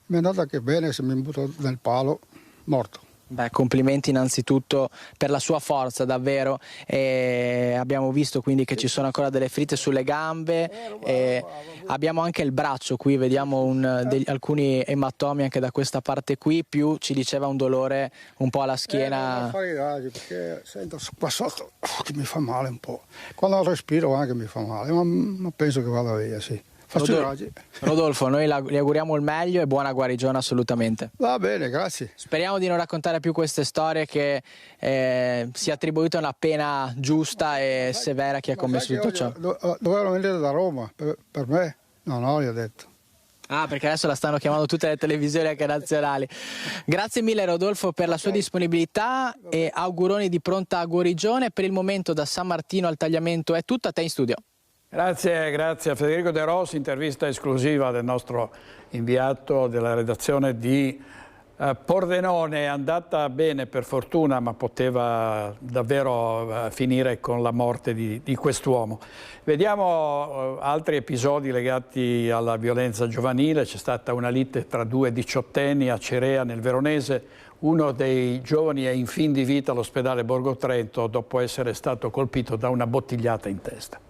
Mi è andato anche bene, se mi butto nel palo, morto. Beh, complimenti innanzitutto per la sua forza, davvero. Abbiamo visto quindi che ci sono ancora delle ferite sulle gambe. Abbiamo anche il braccio qui, vediamo alcuni ematomi anche da questa parte qui, più ci diceva un dolore un po' alla schiena. Non fare i raggi perché sento qua sotto che mi fa male un po'. Quando respiro anche mi fa male, ma penso che vada via, sì. Rodolfo, noi le auguriamo il meglio e buona guarigione assolutamente. Va bene, grazie. Speriamo di non raccontare più queste storie, che sia attribuita una pena giusta e severa a chi ha commesso tutto ciò. Dovevano venire da Roma, per me? No, gli ho detto. Ah, perché adesso la stanno chiamando tutte le televisioni anche nazionali. Grazie mille Rodolfo per la sua disponibilità e auguroni di pronta guarigione. Per il momento da San Martino al Tagliamento è tutto, a te in studio. Grazie a Federico De Rossi, intervista esclusiva del nostro inviato della redazione di Pordenone. È andata bene per fortuna, ma poteva davvero finire con la morte di quest'uomo. Vediamo altri episodi legati alla violenza giovanile. C'è stata una lite tra due diciottenni a Cerea nel Veronese. Uno dei giovani è in fin di vita all'ospedale Borgo Trento dopo essere stato colpito da una bottigliata in testa.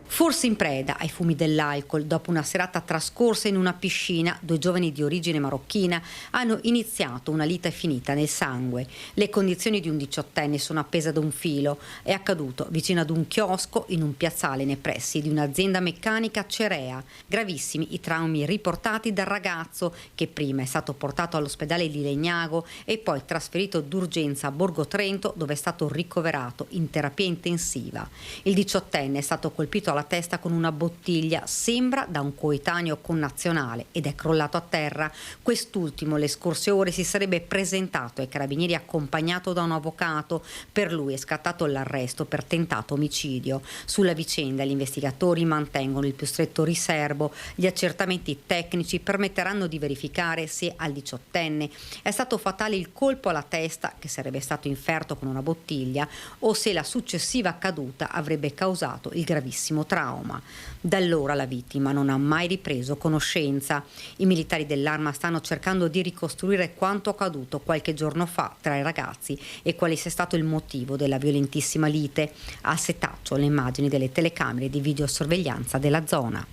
Forse in preda ai fumi dell'alcol, dopo una serata trascorsa in una piscina, due giovani di origine marocchina hanno iniziato una lite finita nel sangue. Le condizioni di un diciottenne sono appese ad un filo. È accaduto vicino ad un chiosco in un piazzale nei pressi di un'azienda meccanica a Cerea. Gravissimi i traumi riportati dal ragazzo, che prima è stato portato all'ospedale di Legnago e poi trasferito d'urgenza a Borgo Trento, dove è stato ricoverato in terapia intensiva. Il diciottenne è stato colpito alla testa con una bottiglia, sembra da un coetaneo connazionale, ed è crollato a terra. Quest'ultimo le scorse ore si sarebbe presentato ai carabinieri accompagnato da un avvocato. Per lui è scattato l'arresto per tentato omicidio. Sulla vicenda gli investigatori mantengono il più stretto riserbo. Gli accertamenti tecnici permetteranno di verificare se al diciottenne è stato fatale il colpo alla testa, che sarebbe stato inferto con una bottiglia, o se la successiva caduta avrebbe causato il gravissimo trauma. Da allora la vittima non ha mai ripreso conoscenza. I militari dell'Arma stanno cercando di ricostruire quanto accaduto qualche giorno fa tra i ragazzi e quale sia stato il motivo della violentissima lite. A setaccio le immagini delle telecamere di videosorveglianza della zona.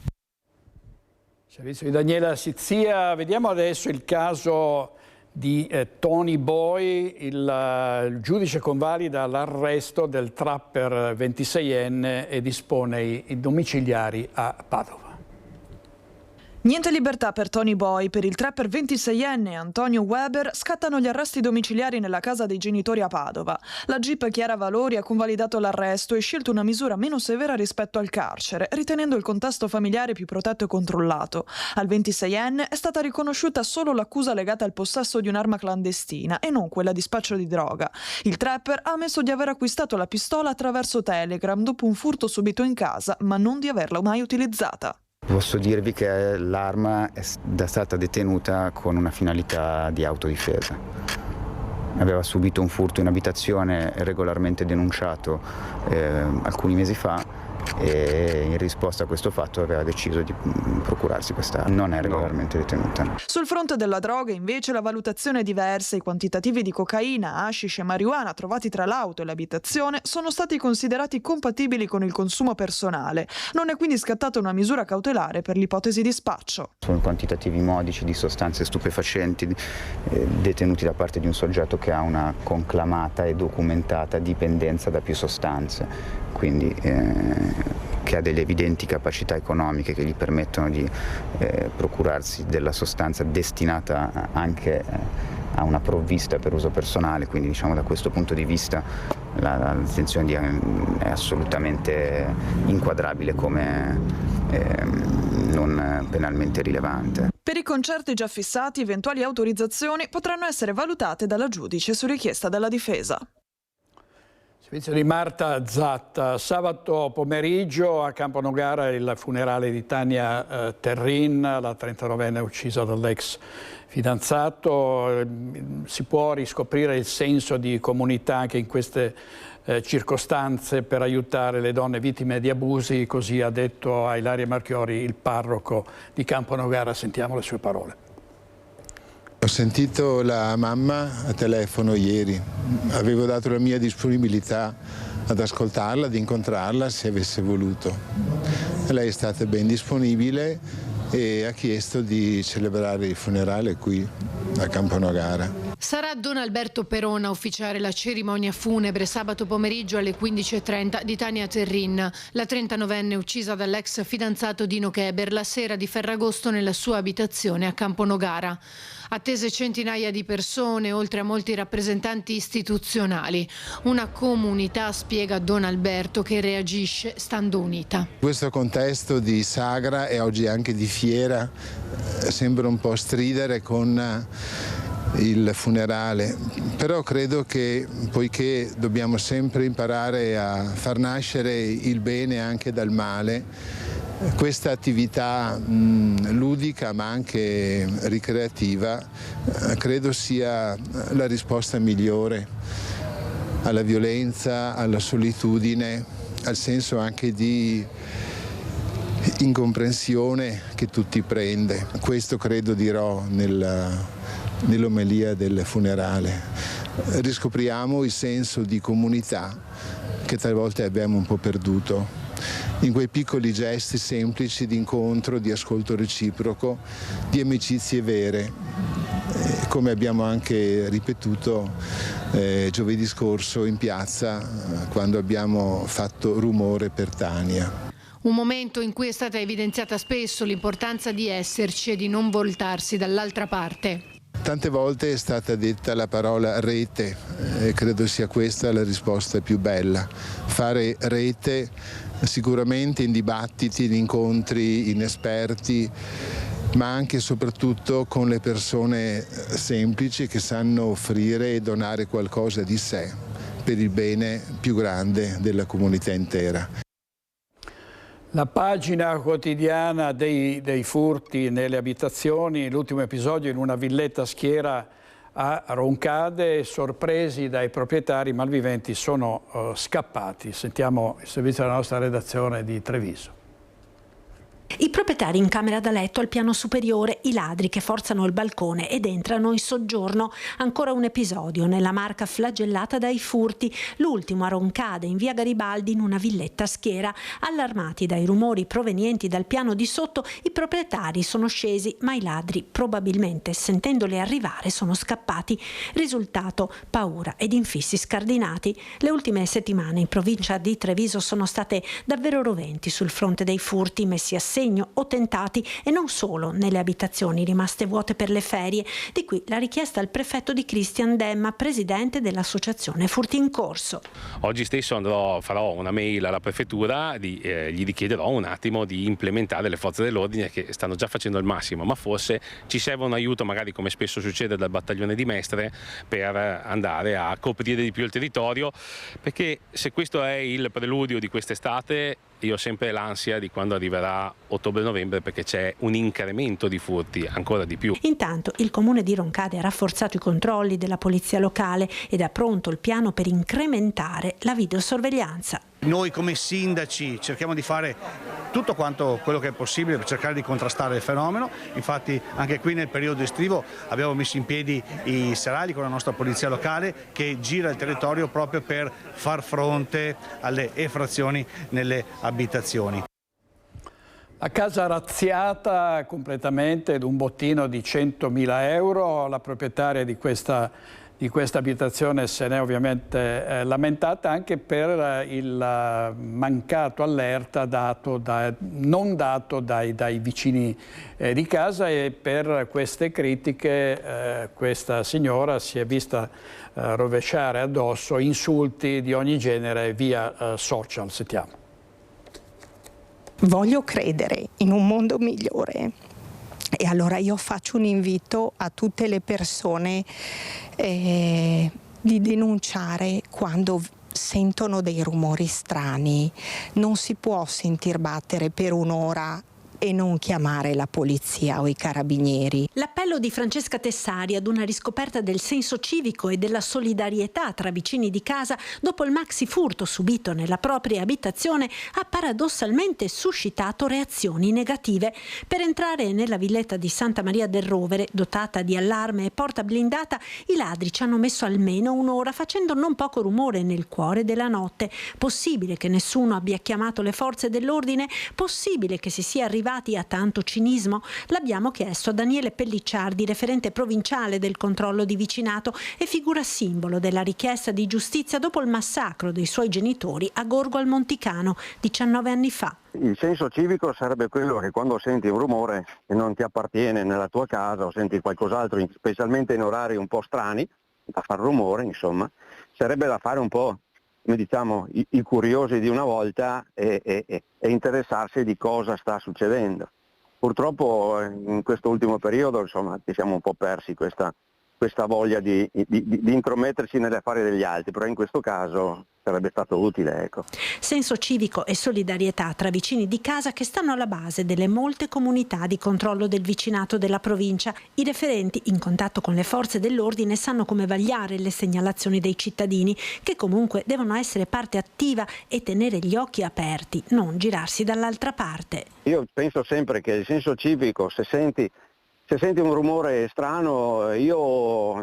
Servizio di Daniela Sizia. Vediamo adesso il caso di Tony Boy. Il giudice convalida l'arresto del trapper 26enne e dispone i domiciliari a Padova. Niente libertà per Tony Boy. Per il trapper 26enne Antonio Weber scattano gli arresti domiciliari nella casa dei genitori a Padova. La GIP Chiara Valori ha convalidato l'arresto e scelto una misura meno severa rispetto al carcere, ritenendo il contesto familiare più protetto e controllato. Al 26enne è stata riconosciuta solo l'accusa legata al possesso di un'arma clandestina e non quella di spaccio di droga. Il trapper ha ammesso di aver acquistato la pistola attraverso Telegram dopo un furto subito in casa, ma non di averla mai utilizzata. Posso dirvi che l'arma è stata detenuta con una finalità di autodifesa. Aveva subito un furto in abitazione regolarmente denunciato alcuni mesi fa e in risposta a questo fatto aveva deciso di procurarsi quest'arma. Non è regolarmente detenuta. Sul fronte della droga invece la valutazione è diversa. I quantitativi di cocaina, hashish e marijuana trovati tra l'auto e l'abitazione sono stati considerati compatibili con il consumo personale. Non è quindi scattata una misura cautelare per l'ipotesi di spaccio. Sono quantitativi modici di sostanze stupefacenti detenuti da parte di un soggetto che ha una conclamata e documentata dipendenza da più sostanze, quindi che ha delle evidenti capacità economiche che gli permettono di procurarsi della sostanza destinata anche a una provvista per uso personale, quindi diciamo da questo punto di vista la detenzione è assolutamente inquadrabile come non penalmente rilevante. Per i concerti già fissati, eventuali autorizzazioni potranno essere valutate dalla giudice su richiesta della difesa. Servizio di Marta Zatta. Sabato pomeriggio a Camponogara il funerale di Tania Terrin, la 39enne uccisa dall'ex fidanzato. Si può riscoprire il senso di comunità anche in queste circostanze per aiutare le donne vittime di abusi, così ha detto a Ilaria Marchiori il parroco di Camponogara. Sentiamo le sue parole. Ho sentito la mamma a telefono ieri, avevo dato la mia disponibilità ad ascoltarla, ad incontrarla se avesse voluto. Lei è stata ben disponibile e ha chiesto di celebrare il funerale qui a Camponogara. Sarà Don Alberto Perona a ufficiare la cerimonia funebre sabato pomeriggio alle 15:30 di Tania Terrin, la 39enne uccisa dall'ex fidanzato Dino Keber la sera di Ferragosto nella sua abitazione a Camponogara. Attese centinaia di persone, oltre a molti rappresentanti istituzionali. Una comunità, spiega Don Alberto, che reagisce stando unita. Questo contesto di sagra e oggi anche di fiera sembra un po' stridere con il funerale, però credo che, poiché dobbiamo sempre imparare a far nascere il bene anche dal male, questa attività ludica ma anche ricreativa credo sia la risposta migliore alla violenza, alla solitudine, al senso anche di incomprensione che tutti prende. Questo credo dirò nell'omelia del funerale. Riscopriamo il senso di comunità che talvolta abbiamo un po' perduto. In quei piccoli gesti semplici di incontro, di ascolto reciproco, di amicizie vere, come abbiamo anche ripetuto giovedì scorso in piazza quando abbiamo fatto rumore per Tania. Un momento in cui è stata evidenziata spesso l'importanza di esserci e di non voltarsi dall'altra parte. Tante volte è stata detta la parola rete e credo sia questa la risposta più bella. Fare rete sicuramente in dibattiti, in incontri inesperti, ma anche e soprattutto con le persone semplici che sanno offrire e donare qualcosa di sé per il bene più grande della comunità intera. La pagina quotidiana dei furti nelle abitazioni, l'ultimo episodio in una villetta schiera a Roncade, sorpresi dai proprietari, i malviventi sono scappati. Sentiamo il servizio della nostra redazione di Treviso. I proprietari in camera da letto al piano superiore, i ladri che forzano il balcone ed entrano in soggiorno. Ancora un episodio nella Marca flagellata dai furti, l'ultimo a Roncade in via Garibaldi in una villetta schiera. Allarmati dai rumori provenienti dal piano di sotto, i proprietari sono scesi, ma i ladri probabilmente sentendoli arrivare sono scappati. Risultato: paura ed infissi scardinati. Le ultime settimane in provincia di Treviso sono state davvero roventi sul fronte dei furti messi a segno o tentati, e non solo nelle abitazioni rimaste vuote per le ferie. Di qui la richiesta al prefetto di Cristian Demma, presidente dell'associazione Furti in Corso. Oggi stesso farò una mail alla prefettura, gli richiederò un attimo di implementare le forze dell'ordine che stanno già facendo il massimo, ma forse ci serve un aiuto, magari come spesso succede dal battaglione di Mestre, per andare a coprire di più il territorio, perché se questo è il preludio di quest'estate, io ho sempre l'ansia di quando arriverà ottobre-novembre, perché c'è un incremento di furti ancora di più. Intanto il comune di Roncade ha rafforzato i controlli della polizia locale ed ha pronto il piano per incrementare la videosorveglianza. Noi come sindaci cerchiamo di fare tutto quanto quello che è possibile per cercare di contrastare il fenomeno. Infatti anche qui nel periodo estivo abbiamo messo in piedi i serali con la nostra polizia locale che gira il territorio proprio per far fronte alle effrazioni nelle abitazioni. La casa razziata completamente ed un bottino di 100.000 euro. La proprietaria di questa di questa abitazione se n'è ovviamente lamentata, anche per il mancato allerta non dato dai vicini di casa, e per queste critiche questa signora si è vista rovesciare addosso insulti di ogni genere via social. Sentiamo. Voglio credere in un mondo migliore e allora io faccio un invito a tutte le persone di denunciare quando sentono dei rumori strani. Non si può sentir battere per un'ora e non chiamare la polizia o i carabinieri. L'appello di Francesca Tessari ad una riscoperta del senso civico e della solidarietà tra vicini di casa dopo il maxi furto subito nella propria abitazione ha paradossalmente suscitato reazioni negative. Per entrare nella villetta di Santa Maria del Rovere, dotata di allarme e porta blindata, i ladri ci hanno messo almeno un'ora, facendo non poco rumore nel cuore della notte. Possibile che nessuno abbia chiamato le forze dell'ordine? Possibile che si sia arrivati a tanto cinismo? L'abbiamo chiesto a Daniele Pellicciardi, referente provinciale del controllo di vicinato e figura simbolo della richiesta di giustizia dopo il massacro dei suoi genitori a Gorgo al Monticano 19 anni fa. Il senso civico sarebbe quello che quando senti un rumore che non ti appartiene nella tua casa o senti qualcos'altro, specialmente in orari un po' strani, da far rumore, insomma, sarebbe da fare un po', come diciamo, i curiosi di una volta e interessarsi di cosa sta succedendo. Purtroppo in questo ultimo periodo, insomma, ci siamo un po' persi questa voglia di intrometterci negli affari degli altri, però in questo caso sarebbe stato utile, ecco. Senso civico e solidarietà tra vicini di casa che stanno alla base delle molte comunità di controllo del vicinato della provincia. I referenti in contatto con le forze dell'ordine sanno come vagliare le segnalazioni dei cittadini, che comunque devono essere parte attiva e tenere gli occhi aperti, non girarsi dall'altra parte. Io penso sempre che il senso civico, se senti un rumore strano, io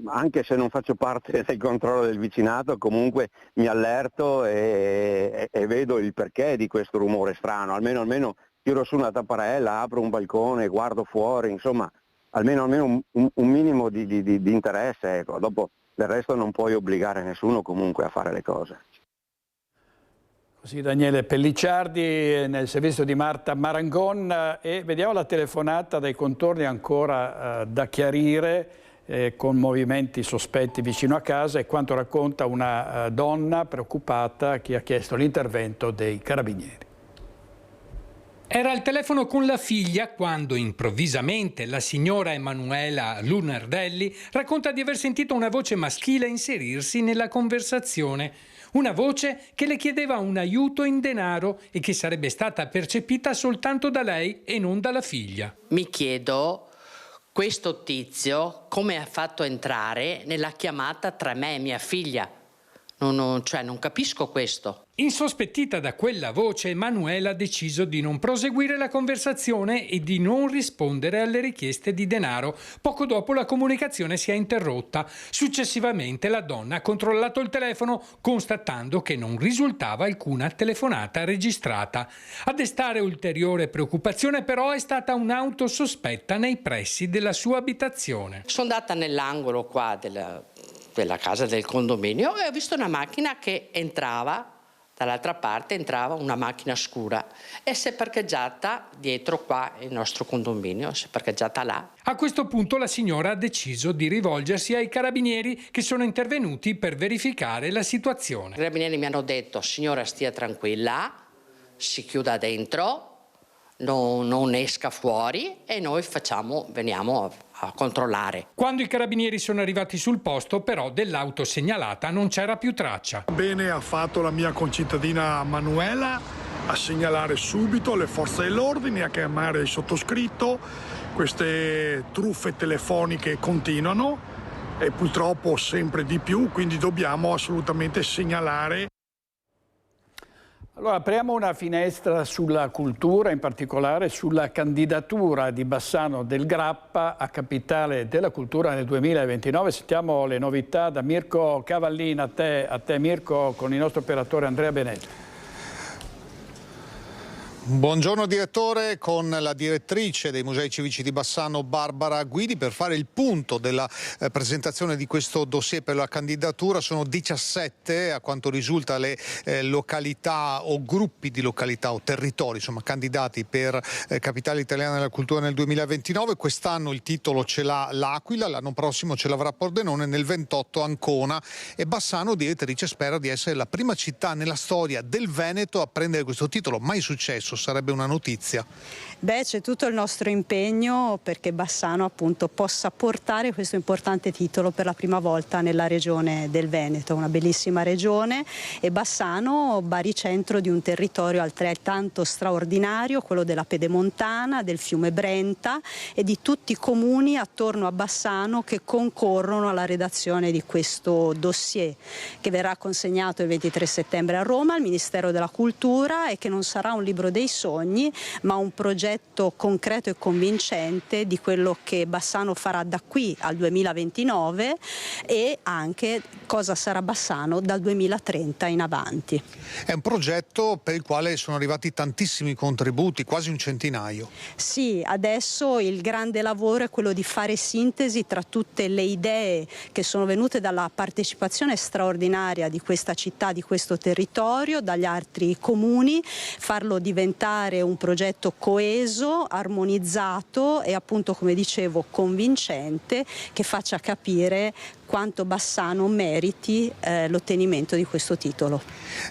anche se non faccio parte del controllo del vicinato, comunque mi allerto e vedo il perché di questo rumore strano, almeno tiro su una tapparella, apro un balcone, guardo fuori, insomma almeno un minimo di interesse, ecco. Dopo del resto non puoi obbligare nessuno comunque a fare le cose. Così Daniele Pellicciardi nel servizio di Marta Marangon, e vediamo la telefonata dai contorni ancora da chiarire, con movimenti sospetti vicino a casa, e quanto racconta una donna preoccupata che ha chiesto l'intervento dei carabinieri. Era al telefono con la figlia quando improvvisamente la signora Emanuela Lunardelli racconta di aver sentito una voce maschile inserirsi nella conversazione. Una voce che le chiedeva un aiuto in denaro e che sarebbe stata percepita soltanto da lei e non dalla figlia. Mi chiedo questo tizio come ha fatto entrare nella chiamata tra me e mia figlia. Non capisco questo. Insospettita da quella voce, Emanuela ha deciso di non proseguire la conversazione e di non rispondere alle richieste di denaro. Poco dopo la comunicazione si è interrotta. Successivamente la donna ha controllato il telefono, constatando che non risultava alcuna telefonata registrata. A destare ulteriore preoccupazione però è stata un'auto sospetta nei pressi della sua abitazione. Sono andata nell'angolo qua della casa del condominio e ho visto una macchina che entrava. Dall'altra parte entrava una macchina scura e si è parcheggiata dietro qua il nostro condominio, si è parcheggiata là. A questo punto la signora ha deciso di rivolgersi ai carabinieri, che sono intervenuti per verificare la situazione. I carabinieri mi hanno detto: signora, stia tranquilla, si chiuda dentro, non esca fuori e noi veniamo a controllare. Quando i carabinieri sono arrivati sul posto, però, dell'auto segnalata non c'era più traccia. Bene ha fatto la mia concittadina Manuela a segnalare subito alle forze dell'ordine, a chiamare il sottoscritto. Queste truffe telefoniche continuano e purtroppo sempre di più, quindi dobbiamo assolutamente segnalare. Allora, apriamo una finestra sulla cultura, in particolare sulla candidatura di Bassano del Grappa a Capitale della Cultura nel 2029. Sentiamo le novità da Mirko Cavallin. A te Mirko, con il nostro operatore Andrea Benetti. Buongiorno direttore, con la direttrice dei Musei Civici di Bassano Barbara Guidi per fare il punto della presentazione di questo dossier per la candidatura. Sono 17 a quanto risulta le località o gruppi di località o territori, insomma, candidati per Capitale Italiana della Cultura nel 2029. Quest'anno il titolo ce l'ha l'Aquila, l'anno prossimo ce l'avrà Pordenone, nel 28 Ancona, e Bassano, direttrice, spera di essere la prima città nella storia del Veneto a prendere questo titolo. Mai successo, sarebbe una notizia. Beh, c'è tutto il nostro impegno perché Bassano appunto possa portare questo importante titolo per la prima volta nella regione del Veneto, una bellissima regione, e Bassano baricentro di un territorio altrettanto straordinario, quello della Pedemontana, del fiume Brenta e di tutti i comuni attorno a Bassano che concorrono alla redazione di questo dossier, che verrà consegnato il 23 settembre a Roma al Ministero della Cultura e che non sarà un libro dei sogni, ma un progetto concreto e convincente di quello che Bassano farà da qui al 2029 e anche cosa sarà Bassano dal 2030 in avanti. È un progetto per il quale sono arrivati tantissimi contributi, quasi un centinaio. Sì, adesso il grande lavoro è quello di fare sintesi tra tutte le idee che sono venute dalla partecipazione straordinaria di questa città, di questo territorio, dagli altri comuni, farlo diventare un progetto coeso, armonizzato e appunto, come dicevo, convincente, che faccia capire quanto Bassano meriti l'ottenimento di questo titolo.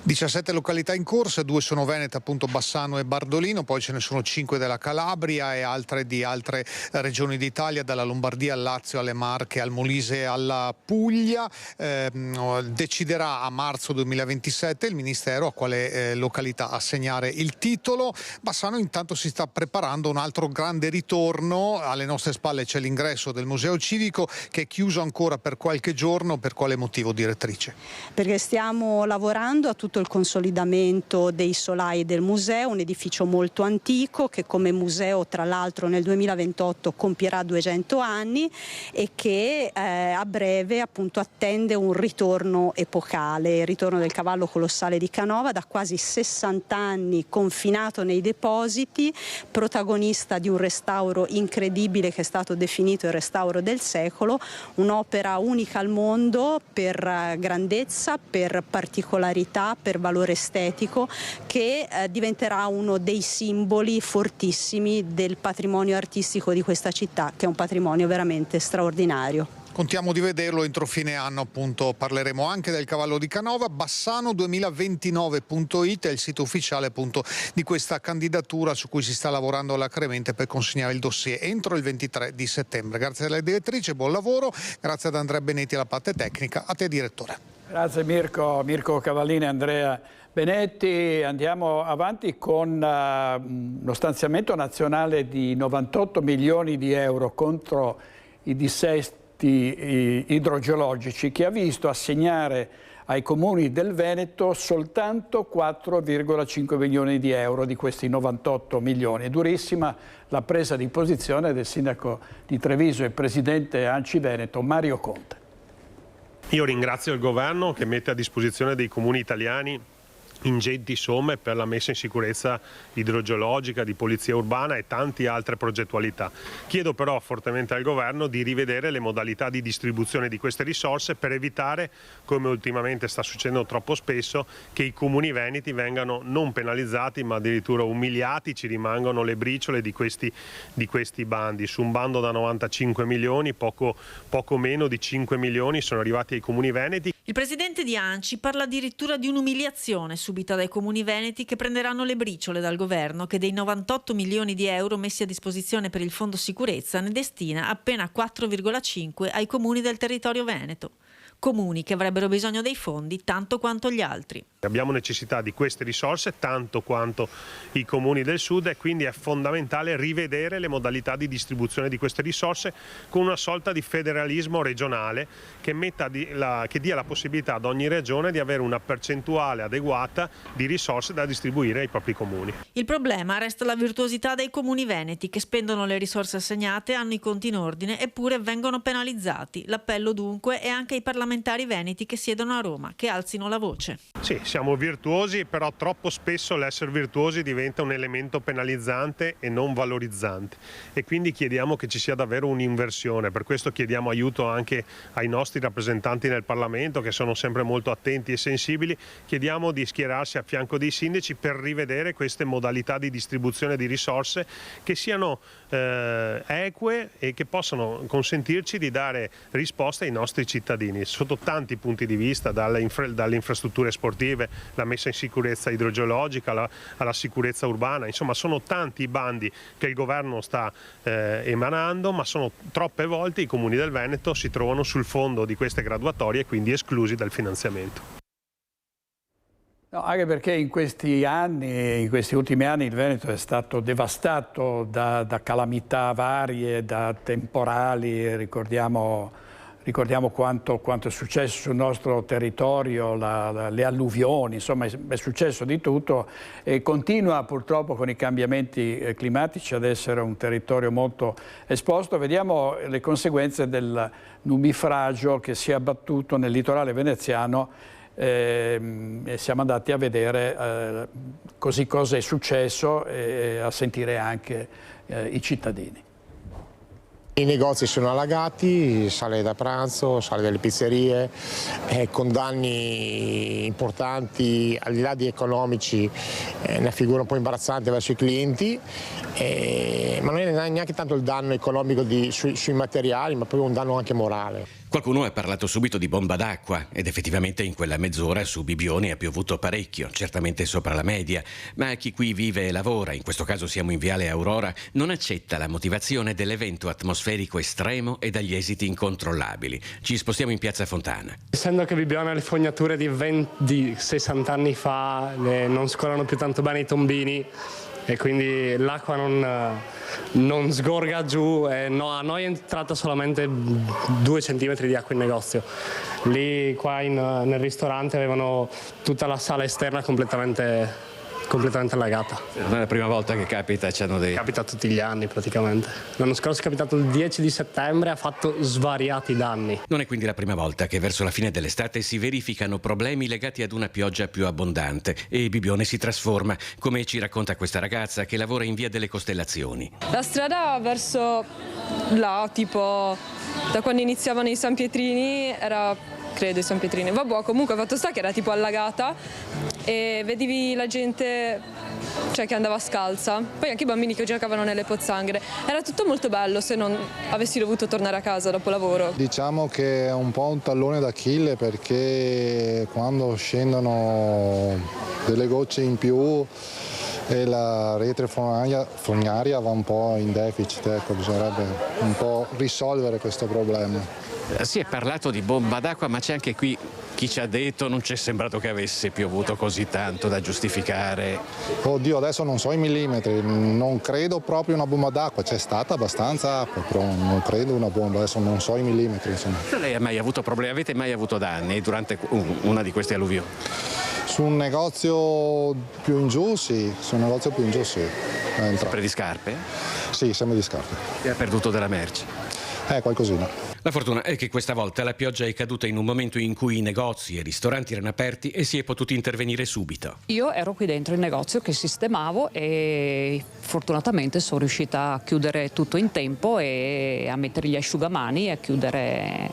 17 località in corsa, 2 sono venete, appunto Bassano e Bardolino, poi ce ne sono 5 della Calabria e altre di altre regioni d'Italia, dalla Lombardia al Lazio, alle Marche, al Molise, alla Puglia. Deciderà a marzo 2027 il Ministero a quale località assegnare il titolo. Bassano intanto si sta preparando un altro grande ritorno. Alle nostre spalle c'è l'ingresso del Museo Civico, che è chiuso ancora per qualche giorno. Per quale motivo, direttrice? Perché stiamo lavorando a tutto il consolidamento dei solai del museo, un edificio molto antico che come museo tra l'altro nel 2028 compierà 200 anni e che a breve appunto attende un ritorno epocale, il ritorno del cavallo colossale di Canova, da quasi 60 anni confinato nei depositi, protagonista di un restauro incredibile che è stato definito il restauro del secolo, un'opera unica al mondo per grandezza, per particolarità, per valore estetico, che diventerà uno dei simboli fortissimi del patrimonio artistico di questa città, che è un patrimonio veramente straordinario. Contiamo di vederlo entro fine anno, appunto. Parleremo anche del cavallo di Canova. Bassano2029.it è il sito ufficiale appunto di questa candidatura su cui si sta lavorando alacremente per consegnare il dossier entro il 23 di settembre. Grazie alla direttrice, buon lavoro, grazie ad Andrea Benetti alla parte tecnica, a te direttore. Grazie Mirko Cavallini e Andrea Benetti. Andiamo avanti con lo stanziamento nazionale di 98 milioni di euro contro i dissesti idrogeologici, che ha visto assegnare ai comuni del Veneto soltanto 4,5 milioni di euro di questi 98 milioni. È durissima la presa di posizione del sindaco di Treviso e presidente ANCI Veneto Mario Conte. Io ringrazio il governo che mette a disposizione dei comuni italiani ingenti somme per la messa in sicurezza idrogeologica, di polizia urbana e tante altre progettualità. Chiedo però fortemente al governo di rivedere le modalità di distribuzione di queste risorse per evitare, come ultimamente sta succedendo troppo spesso, che i comuni veneti vengano non penalizzati ma addirittura umiliati. Ci rimangono le briciole di questi bandi. Su un bando da 95 milioni, poco meno di 5 milioni sono arrivati ai comuni veneti. Il presidente di ANCI parla addirittura di un'umiliazione subita dai comuni veneti, che prenderanno le briciole dal governo, che dei 98 milioni di euro messi a disposizione per il fondo sicurezza ne destina appena 4,5 ai comuni del territorio veneto. Comuni che avrebbero bisogno dei fondi tanto quanto gli altri. Abbiamo necessità di queste risorse tanto quanto i comuni del sud e quindi è fondamentale rivedere le modalità di distribuzione di queste risorse con una sorta di federalismo regionale che dia la possibilità ad ogni regione di avere una percentuale adeguata di risorse da distribuire ai propri comuni. Il problema resta la virtuosità dei comuni veneti, che spendono le risorse assegnate, hanno i conti in ordine eppure vengono penalizzati. L'appello dunque è anche ai parlamentari parlamentari veneti che siedono a Roma, che alzino la voce. Sì, siamo virtuosi, però troppo spesso l'essere virtuosi diventa un elemento penalizzante e non valorizzante, e quindi chiediamo che ci sia davvero un'inversione. Per questo chiediamo aiuto anche ai nostri rappresentanti nel Parlamento, che sono sempre molto attenti e sensibili. Chiediamo di schierarsi a fianco dei sindaci per rivedere queste modalità di distribuzione di risorse che siano eque e che possano consentirci di dare risposte ai nostri cittadini sotto tanti punti di vista, dalle infrastrutture sportive, la messa in sicurezza idrogeologica, alla sicurezza urbana. Insomma, sono tanti i bandi che il governo sta emanando, ma sono troppe volte i comuni del Veneto si trovano sul fondo di queste graduatorie e quindi esclusi dal finanziamento. No, anche perché in questi ultimi anni il Veneto è stato devastato da calamità varie, da temporali. Ricordiamo quanto è successo sul nostro territorio, le alluvioni, insomma è successo di tutto, e continua purtroppo con i cambiamenti climatici ad essere un territorio molto esposto. Vediamo le conseguenze del nubifragio che si è abbattuto nel litorale veneziano. E siamo andati a vedere così cosa è successo e a sentire anche i cittadini. I negozi sono allagati, sale da pranzo, sale delle pizzerie, con danni importanti al di là di economici, una figura un po' imbarazzante verso i clienti, ma non è neanche tanto il danno economico sui materiali, ma proprio un danno anche morale. Qualcuno ha parlato subito di bomba d'acqua ed effettivamente in quella mezz'ora su Bibbioni ha piovuto parecchio, certamente sopra la media, ma chi qui vive e lavora, in questo caso siamo in Viale Aurora, non accetta la motivazione dell'evento atmosferico estremo e dagli esiti incontrollabili. Ci spostiamo in Piazza Fontana. Essendo che Bibbione ha le fognature di 60 anni fa, non scorrono più tanto bene i tombini e quindi l'acqua non sgorga giù, a noi è entrata solamente 2 centimetri di acqua in negozio. Lì qua nel ristorante avevano tutta la sala esterna completamente allagata. Non è la prima volta che capita, Capita tutti gli anni praticamente. L'anno scorso è capitato il 10 di settembre, ha fatto svariati danni. Non è quindi la prima volta che verso la fine dell'estate si verificano problemi legati ad una pioggia più abbondante e Bibbione si trasforma, come ci racconta questa ragazza che lavora in Via delle Costellazioni. La strada verso là, tipo da quando iniziavano i San Pietrini, credo i San Pietrini, vabbè, comunque fatto sta che era tipo allagata e vedevi la gente che andava scalza, poi anche i bambini che giocavano nelle pozzanghere. Era tutto molto bello se non avessi dovuto tornare a casa dopo lavoro. Diciamo che è un po' un tallone d'Achille perché quando scendono delle gocce in più e la rete fognaria va un po' in deficit, ecco, bisognerebbe un po' risolvere questo problema. Si è parlato di bomba d'acqua, ma c'è anche qui chi ci ha detto non ci è sembrato che avesse piovuto così tanto da giustificare. Oddio, adesso non so i millimetri, non credo proprio una bomba d'acqua, c'è stata abbastanza acqua, però non credo una bomba, adesso non so i millimetri. Insomma. Lei ha mai avuto problemi, avete mai avuto danni durante una di queste alluvioni? Su un negozio più in giù sì, Sempre di scarpe? Sì, sempre di scarpe. E ha perduto della merce? Qualcosina. La fortuna è che questa volta la pioggia è caduta in un momento in cui i negozi e i ristoranti erano aperti e si è potuti intervenire subito. Io ero qui dentro il negozio che sistemavo e fortunatamente sono riuscita a chiudere tutto in tempo e a mettere gli asciugamani e a chiudere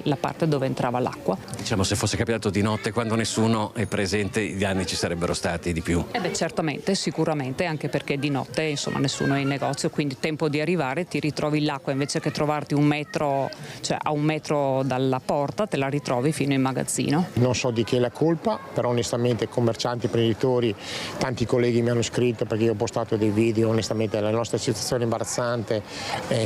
la parte dove entrava l'acqua. Diciamo, se fosse capitato di notte quando nessuno è presente, i danni ci sarebbero stati di più. Certamente, sicuramente, anche perché di notte insomma nessuno è in negozio, quindi tempo di arrivare, ti ritrovi l'acqua invece che trovarti a 1 metro dalla porta, te la ritrovi fino in magazzino. Non so di chi è la colpa, però onestamente commercianti, imprenditori, tanti colleghi mi hanno scritto perché io ho postato dei video, onestamente la nostra situazione imbarazzante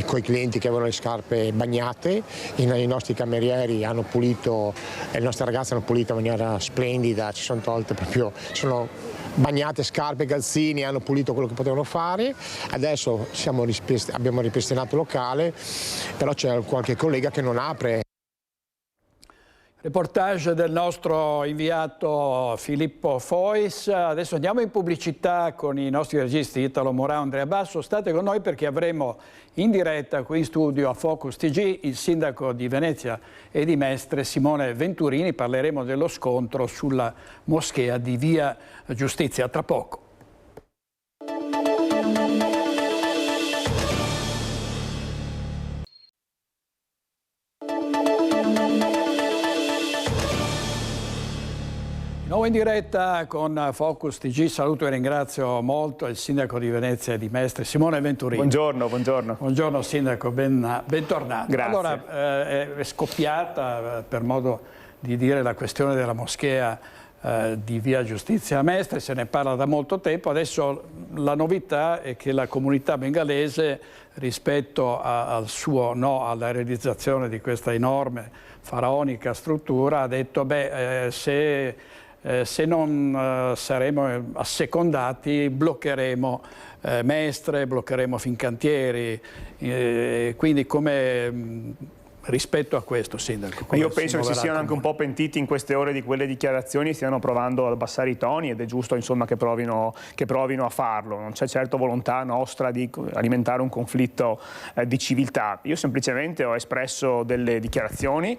con i clienti che avevano le scarpe bagnate, i nostri camerieri hanno pulito, le nostre ragazze hanno pulito in maniera splendida, ci sono tolte proprio, sono bagnate scarpe, calzini, hanno pulito quello che potevano fare. Adesso abbiamo ripristinato il locale, però c'è qualche collega che non apre. Reportage del nostro inviato Filippo Fois. Adesso andiamo in pubblicità con i nostri registi Italo Morao e Andrea Basso. State con noi perché avremo in diretta qui in studio a Focus TG il sindaco di Venezia e di Mestre Simone Venturini. Parleremo dello scontro sulla moschea di Via Giustizia. Tra poco. Nuovo in diretta con Focus TG, saluto e ringrazio molto il sindaco di Venezia e di Mestre, Simone Venturini. Buongiorno, buongiorno. Buongiorno sindaco, bentornato. Grazie. Allora, è scoppiata, per modo di dire, la questione della moschea di Via Giustizia a Mestre, se ne parla da molto tempo. Adesso la novità è che la comunità bengalese, rispetto al suo no alla realizzazione di questa enorme faraonica struttura, ha detto se non saremo assecondati bloccheremo Mestre, bloccheremo Fincantieri, quindi come rispetto a questo, sindaco? Io penso che si siano anche un po' pentiti in queste ore di quelle dichiarazioni, stiano provando ad abbassare i toni ed è giusto insomma che provino a farlo. Non c'è certo volontà nostra di alimentare un conflitto di civiltà. Io semplicemente ho espresso delle dichiarazioni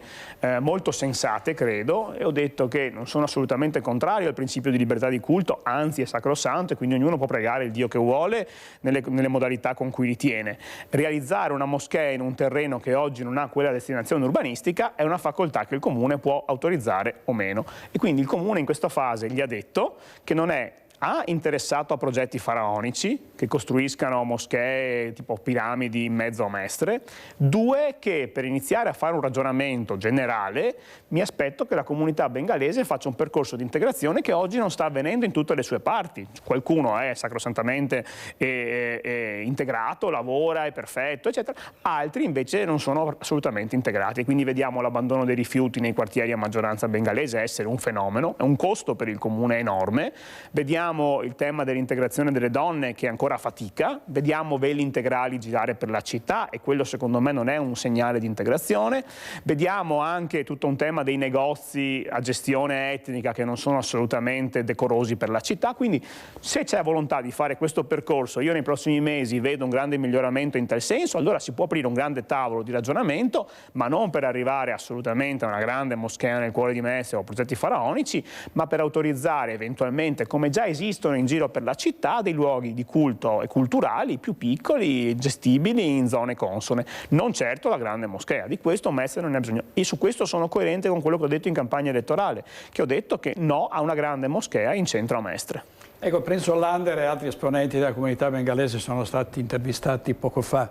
molto sensate, credo, e ho detto che non sono assolutamente contrario al principio di libertà di culto, anzi è sacrosanto e quindi ognuno può pregare il Dio che vuole nelle modalità con cui ritiene. Realizzare una moschea in un terreno che oggi non ha quella destinazione urbanistica è una facoltà che il Comune può autorizzare o meno, e quindi il Comune in questa fase gli ha detto che non è interessato a progetti faraonici che costruiscano moschee tipo piramidi in mezzo a Mestre. 2, che per iniziare a fare un ragionamento generale mi aspetto che la comunità bengalese faccia un percorso di integrazione che oggi non sta avvenendo in tutte le sue parti. Qualcuno è sacrosantamente integrato, lavora, è perfetto, eccetera. Altri invece non sono assolutamente integrati, quindi vediamo l'abbandono dei rifiuti nei quartieri a maggioranza bengalese essere un fenomeno, è un costo per il Comune enorme. Vediamo il tema dell'integrazione delle donne che ancora fatica, vediamo veli integrali girare per la città e quello secondo me non è un segnale di integrazione, vediamo anche tutto un tema dei negozi a gestione etnica che non sono assolutamente decorosi per la città, quindi se c'è volontà di fare questo percorso, io nei prossimi mesi vedo un grande miglioramento in tal senso, allora si può aprire un grande tavolo di ragionamento, ma non per arrivare assolutamente a una grande moschea nel cuore di Mestre o progetti faraonici, ma per autorizzare eventualmente, come già esistono in giro per la città, dei luoghi di culto e culturali più piccoli, gestibili in zone consone, non certo la grande moschea. Di questo Mestre non ne ha bisogno. E su questo sono coerente con quello che ho detto in campagna elettorale, che ho detto che no a una grande moschea in centro a Mestre. Ecco, Prince Hollander e altri esponenti della comunità bengalese sono stati intervistati poco fa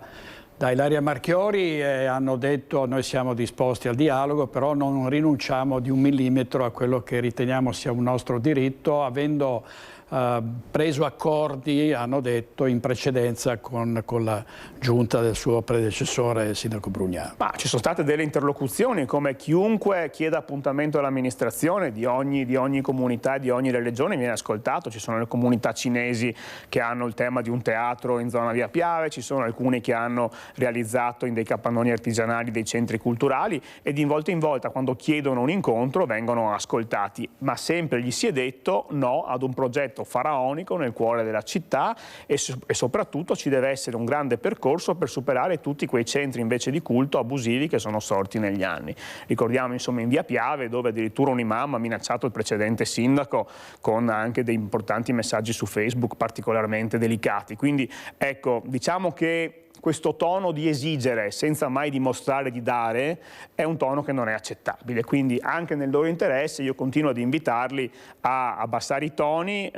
da Ilaria Marchiori e hanno detto: noi siamo disposti al dialogo, però non rinunciamo di 1 millimetro a quello che riteniamo sia un nostro diritto, avendo preso accordi, hanno detto, in precedenza con la giunta del suo predecessore, il sindaco Brugnaro. Ma ci sono state delle interlocuzioni, come chiunque chieda appuntamento all'amministrazione di ogni comunità e di ogni religione viene ascoltato. Ci sono le comunità cinesi che hanno il tema di un teatro in zona Via Piave, ci sono alcuni che hanno realizzato in dei capannoni artigianali dei centri culturali e di volta in volta, quando chiedono un incontro, vengono ascoltati, ma sempre gli si è detto no ad un progetto faraonico nel cuore della città e soprattutto ci deve essere un grande percorso per superare tutti quei centri invece di culto abusivi che sono sorti negli anni. Ricordiamo insomma in Via Piave, dove addirittura un imam ha minacciato il precedente sindaco con anche dei importanti messaggi su Facebook particolarmente delicati. Quindi ecco, diciamo che questo tono di esigere senza mai dimostrare di dare è un tono che non è accettabile, quindi anche nel loro interesse io continuo ad invitarli a abbassare i toni,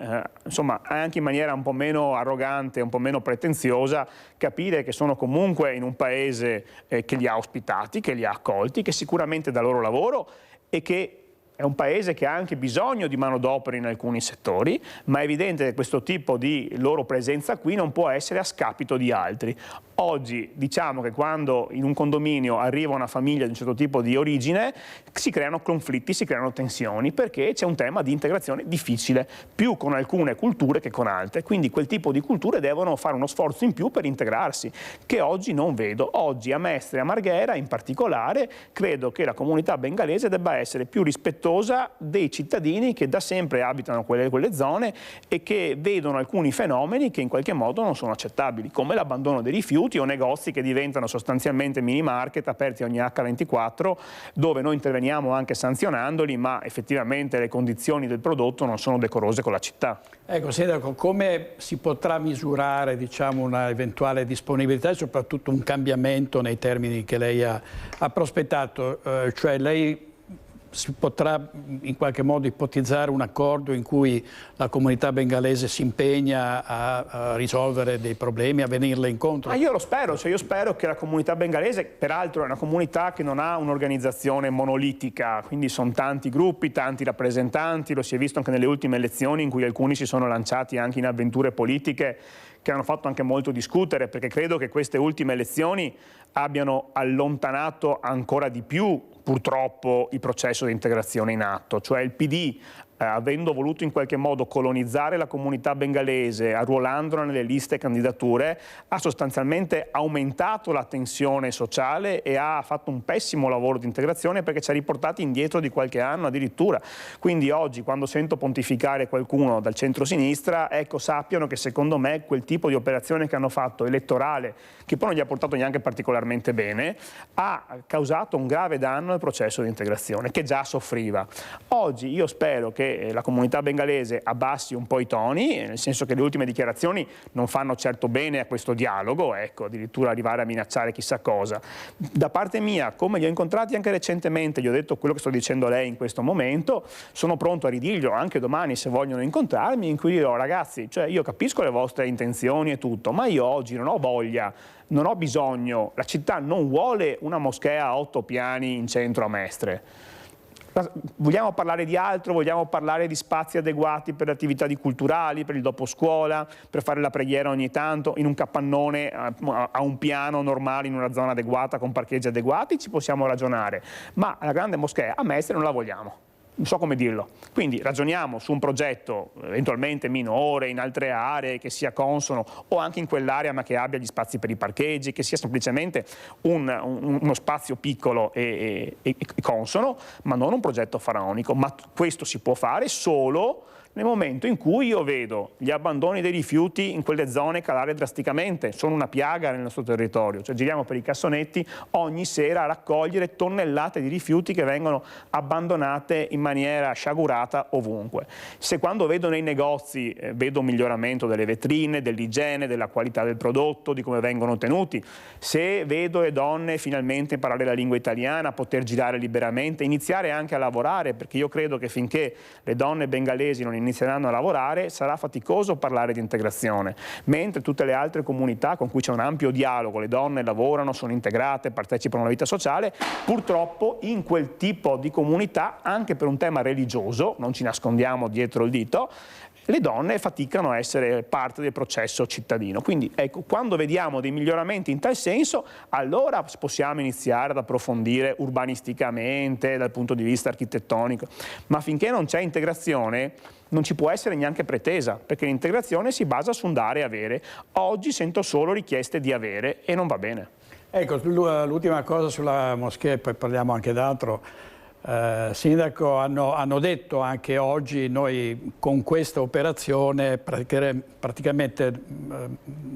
insomma anche in maniera un po' meno arrogante, un po' meno pretenziosa, capire che sono comunque in un paese che li ha ospitati, che li ha accolti, che sicuramente dà loro lavoro e che è un paese che ha anche bisogno di manodopera in alcuni settori, ma è evidente che questo tipo di loro presenza qui non può essere a scapito di altri. Oggi diciamo che quando in un condominio arriva una famiglia di un certo tipo di origine si creano conflitti, si creano tensioni, perché c'è un tema di integrazione difficile, più con alcune culture che con altre, quindi quel tipo di culture devono fare uno sforzo in più per integrarsi, che oggi non vedo. Oggi a Mestre e a Marghera in particolare credo che la comunità bengalese debba essere più rispettosa dei cittadini che da sempre abitano quelle zone e che vedono alcuni fenomeni che in qualche modo non sono accettabili, come l'abbandono dei rifiuti o negozi che diventano sostanzialmente mini market aperti ogni H24, dove noi interveniamo anche sanzionandoli, ma effettivamente le condizioni del prodotto non sono decorose con la città. Ecco, Sindaco, come si potrà misurare, diciamo, una eventuale disponibilità e soprattutto un cambiamento nei termini che lei ha prospettato? Cioè lei si potrà in qualche modo ipotizzare un accordo in cui la comunità bengalese si impegna a risolvere dei problemi, a venirle incontro? Ma io lo spero, io spero che la comunità bengalese, peraltro è una comunità che non ha un'organizzazione monolitica, quindi sono tanti gruppi, tanti rappresentanti, lo si è visto anche nelle ultime elezioni in cui alcuni si sono lanciati anche in avventure politiche che hanno fatto anche molto discutere, perché credo che queste ultime elezioni abbiano allontanato ancora di più purtroppo il processo di integrazione in atto, cioè il PD avendo voluto in qualche modo colonizzare la comunità bengalese, arruolandola nelle liste candidature, ha sostanzialmente aumentato la tensione sociale e ha fatto un pessimo lavoro di integrazione perché ci ha riportati indietro di qualche anno addirittura. Quindi oggi quando sento pontificare qualcuno dal centro-sinistra, ecco, sappiano che secondo me quel tipo di operazione che hanno fatto elettorale, che poi non gli ha portato neanche particolarmente bene, ha causato un grave danno al processo di integrazione che già soffriva. Oggi io spero che la comunità bengalese abbassi un po' i toni, nel senso che le ultime dichiarazioni non fanno certo bene a questo dialogo, ecco, addirittura arrivare a minacciare chissà cosa. Da parte mia, come li ho incontrati anche recentemente, gli ho detto quello che sto dicendo a lei in questo momento, sono pronto a ridirglielo anche domani se vogliono incontrarmi, in cui dirò: ragazzi, cioè io capisco le vostre intenzioni e tutto, ma io oggi non ho voglia, non ho bisogno, la città non vuole una moschea a 8 piani in centro a Mestre. Vogliamo parlare di altro, vogliamo parlare di spazi adeguati per le attività culturali, per il doposcuola, per fare la preghiera ogni tanto, in un capannone a un piano normale, in una zona adeguata, con parcheggi adeguati, ci possiamo ragionare. Ma la grande moschea a Mestre non la vogliamo. Non so come dirlo. Quindi ragioniamo su un progetto eventualmente minore in altre aree che sia consono, o anche in quell'area ma che abbia gli spazi per i parcheggi, che sia semplicemente uno spazio piccolo e consono, ma non un progetto faraonico. Ma questo si può fare solo nel momento in cui io vedo gli abbandoni dei rifiuti in quelle zone calare drasticamente. Sono una piaga nel nostro territorio, cioè giriamo per i cassonetti ogni sera a raccogliere tonnellate di rifiuti che vengono abbandonate in maniera sciagurata ovunque. Se quando vedo nei negozi vedo un miglioramento delle vetrine, dell'igiene, della qualità del prodotto, di come vengono tenuti, se vedo le donne finalmente imparare la lingua italiana, poter girare liberamente, iniziare anche a lavorare, perché io credo che finché le donne bengalesi non inizieranno a lavorare sarà faticoso parlare di integrazione, mentre tutte le altre comunità con cui c'è un ampio dialogo, le donne lavorano, sono integrate, partecipano alla vita sociale, purtroppo in quel tipo di comunità, anche per un tema religioso, non ci nascondiamo dietro il dito, le donne faticano a essere parte del processo cittadino. Quindi ecco, quando vediamo dei miglioramenti in tal senso, allora possiamo iniziare ad approfondire urbanisticamente, dal punto di vista architettonico, ma finché non c'è integrazione non ci può essere neanche pretesa, perché l'integrazione si basa su un dare e avere. Oggi sento solo richieste di avere e non va bene. Ecco, l'ultima cosa sulla moschea, e poi parliamo anche d'altro. Sindaco, hanno detto anche oggi, noi con questa operazione praticamente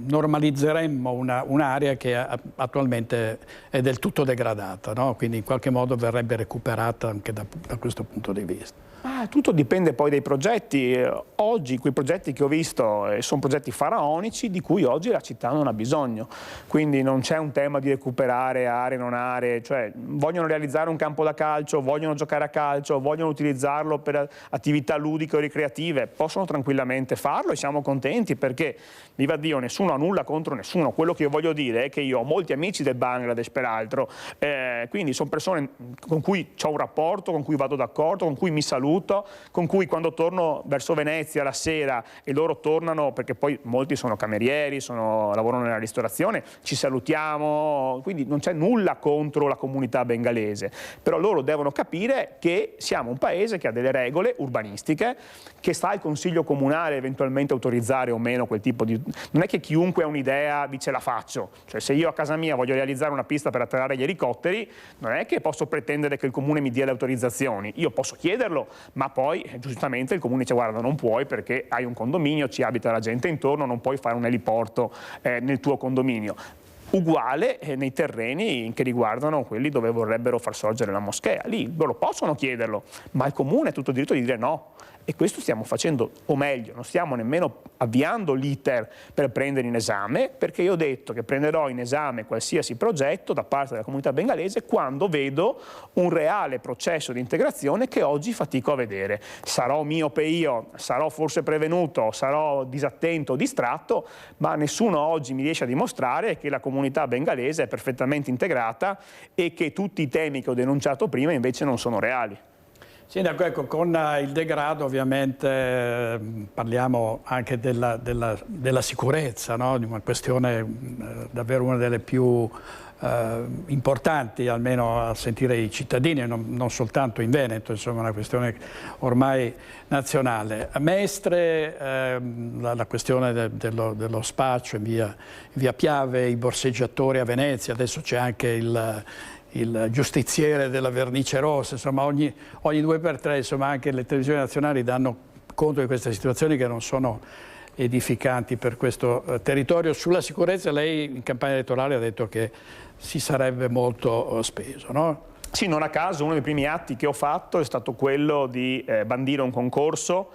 normalizzeremmo un'area che attualmente è del tutto degradata, no? Quindi in qualche modo verrebbe recuperata anche da questo punto di vista. Tutto dipende poi dai progetti. Oggi quei progetti che ho visto sono progetti faraonici di cui oggi la città non ha bisogno, quindi non c'è un tema di recuperare aree non aree, cioè vogliono realizzare un campo da calcio, vogliono giocare a calcio, vogliono utilizzarlo per attività ludiche o ricreative, possono tranquillamente farlo e siamo contenti perché, viva Dio, nessuno ha nulla contro nessuno. Quello che io voglio dire è che io ho molti amici del Bangladesh peraltro, quindi sono persone con cui ho un rapporto, con cui vado d'accordo, con cui mi saluto, con cui quando torno verso Venezia la sera e loro tornano, perché poi molti sono camerieri, lavorano nella ristorazione, ci salutiamo, quindi non c'è nulla contro la comunità bengalese, però loro devono capire che siamo un paese che ha delle regole urbanistiche, che sta al Consiglio Comunale eventualmente autorizzare o meno quel tipo di... Non è che chiunque ha un'idea dice la faccio, cioè se io a casa mia voglio realizzare una pista per atterrare gli elicotteri, non è che posso pretendere che il Comune mi dia le autorizzazioni, io posso chiederlo, ma poi giustamente il Comune dice guarda non puoi perché hai un condominio, ci abita la gente intorno, non puoi fare un eliporto nel tuo condominio. Uguale nei terreni che riguardano quelli dove vorrebbero far sorgere la moschea, lì loro possono chiederlo, ma il Comune ha tutto il diritto di dire no. E questo stiamo facendo, o meglio, non stiamo nemmeno avviando l'iter per prendere in esame, perché io ho detto che prenderò in esame qualsiasi progetto da parte della comunità bengalese quando vedo un reale processo di integrazione che oggi fatico a vedere. Sarò miope io, sarò forse prevenuto, sarò disattento o distratto, ma nessuno oggi mi riesce a dimostrare che la comunità bengalese è perfettamente integrata e che tutti i temi che ho denunciato prima invece non sono reali. Sindaco, ecco, con il degrado ovviamente parliamo anche della sicurezza, no? Di una questione davvero una delle più importanti, almeno a sentire i cittadini, non soltanto in Veneto, insomma una questione ormai nazionale. A Mestre la questione dello spaccio in via Piave, i borseggiatori a Venezia, adesso c'è anche il giustiziere della vernice rossa, insomma ogni 2x3 insomma anche le televisioni nazionali danno conto di queste situazioni che non sono edificanti per questo territorio. Sulla sicurezza lei in campagna elettorale ha detto che si sarebbe molto speso, no? Sì, non a caso uno dei primi atti che ho fatto è stato quello di bandire un concorso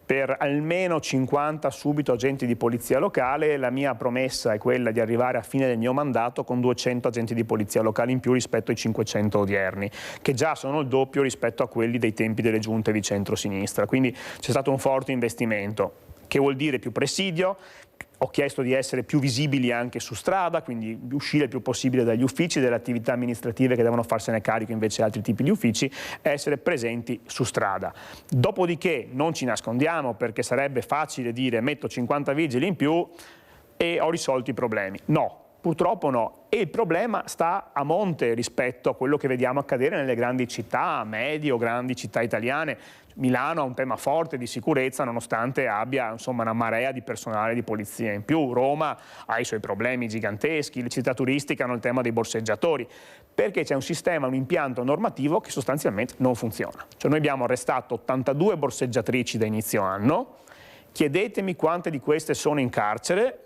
per almeno 50 subito agenti di polizia locale. La mia promessa è quella di arrivare a fine del mio mandato con 200 agenti di polizia locale in più rispetto ai 500 odierni, che già sono il doppio rispetto a quelli dei tempi delle giunte di centro-sinistra. Quindi c'è stato un forte investimento, che vuol dire più presidio. Ho chiesto di essere più visibili anche su strada, quindi uscire il più possibile dagli uffici, delle attività amministrative che devono farsene carico invece altri tipi di uffici, essere presenti su strada. Dopodiché non ci nascondiamo, perché sarebbe facile dire metto 50 vigili in più e ho risolto i problemi. No, purtroppo no. E il problema sta a monte rispetto a quello che vediamo accadere nelle grandi città, medie o grandi città italiane. Milano ha un tema forte di sicurezza nonostante abbia insomma una marea di personale di polizia in più. Roma ha i suoi problemi giganteschi, le città turistiche hanno il tema dei borseggiatori, perché c'è un sistema, un impianto normativo che sostanzialmente non funziona. Cioè noi abbiamo arrestato 82 borseggiatrici da inizio anno, chiedetemi quante di queste sono in carcere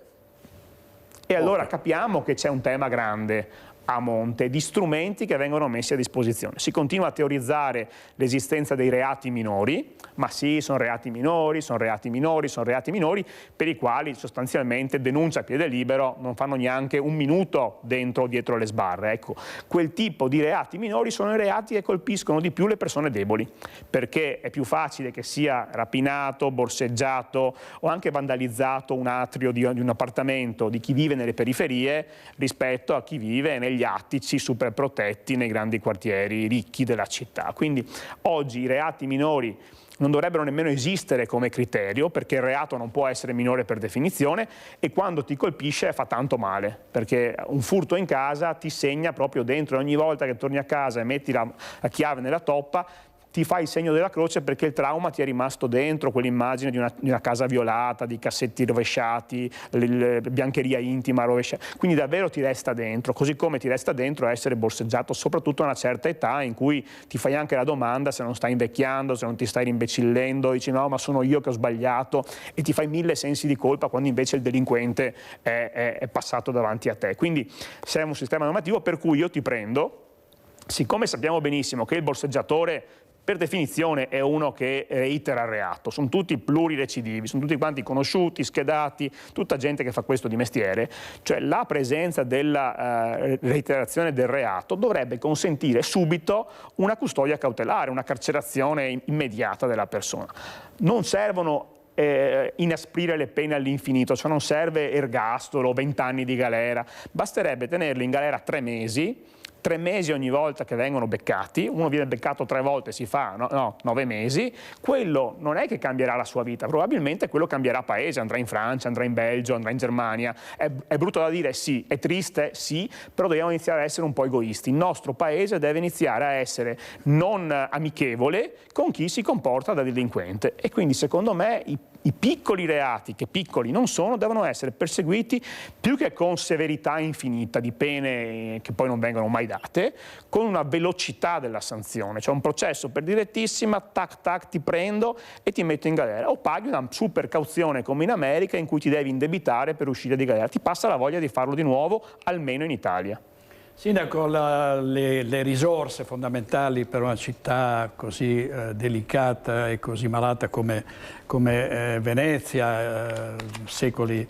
e allora capiamo che c'è un tema grande a monte di strumenti che vengono messi a disposizione. Si continua a teorizzare l'esistenza dei reati minori, ma sì, sono reati minori, sono reati minori, sono reati minori, per i quali sostanzialmente denuncia a piede libero non fanno neanche un minuto dietro le sbarre. Ecco, quel tipo di reati minori sono i reati che colpiscono di più le persone deboli, perché è più facile che sia rapinato, borseggiato o anche vandalizzato un atrio di un appartamento di chi vive nelle periferie rispetto a chi vive negli attici super protetti nei grandi quartieri ricchi della città. Quindi oggi i reati minori non dovrebbero nemmeno esistere come criterio, perché il reato non può essere minore per definizione e quando ti colpisce fa tanto male, perché un furto in casa ti segna proprio dentro e ogni volta che torni a casa e metti la chiave nella toppa ti fai il segno della croce perché il trauma ti è rimasto dentro, quell'immagine di una casa violata, di cassetti rovesciati, biancheria intima rovesciata, quindi davvero ti resta dentro, così come ti resta dentro essere borseggiato soprattutto a una certa età in cui ti fai anche la domanda se non stai invecchiando, se non ti stai rimbecillendo, dici no ma sono io che ho sbagliato e ti fai 1000 sensi di colpa quando invece il delinquente è passato davanti a te. Quindi serve un sistema normativo per cui io ti prendo, siccome sappiamo benissimo che il borseggiatore per definizione è uno che reitera il reato, sono tutti plurirecidivi, sono tutti quanti conosciuti, schedati, tutta gente che fa questo di mestiere, cioè la presenza della reiterazione del reato dovrebbe consentire subito una custodia cautelare, una carcerazione immediata della persona. Non servono inasprire le pene all'infinito, cioè non serve ergastolo, 20 anni di galera, basterebbe tenerli in galera 3 mesi, 3 mesi ogni volta che vengono beccati, uno viene beccato 3 volte, si fa 9 mesi, quello non è che cambierà la sua vita, probabilmente quello cambierà paese, andrà in Francia, andrà in Belgio, andrà in Germania, è brutto da dire, sì, è triste, sì, però dobbiamo iniziare a essere un po' egoisti, il nostro paese deve iniziare a essere non amichevole con chi si comporta da delinquente e quindi secondo me i piccoli reati, che piccoli non sono, devono essere perseguiti più che con severità infinita di pene che poi non vengono mai date, con una velocità della sanzione, cioè un processo per direttissima, tac tac ti prendo e ti metto in galera, o paghi una super cauzione come in America in cui ti devi indebitare per uscire di galera, ti passa la voglia di farlo di nuovo, almeno in Italia. Sindaco, le risorse fondamentali per una città così delicata e così malata come Venezia, secoli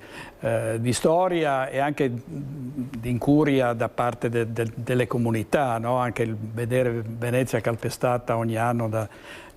di storia e anche di incuria da parte delle comunità, no? Anche il vedere Venezia calpestata ogni anno da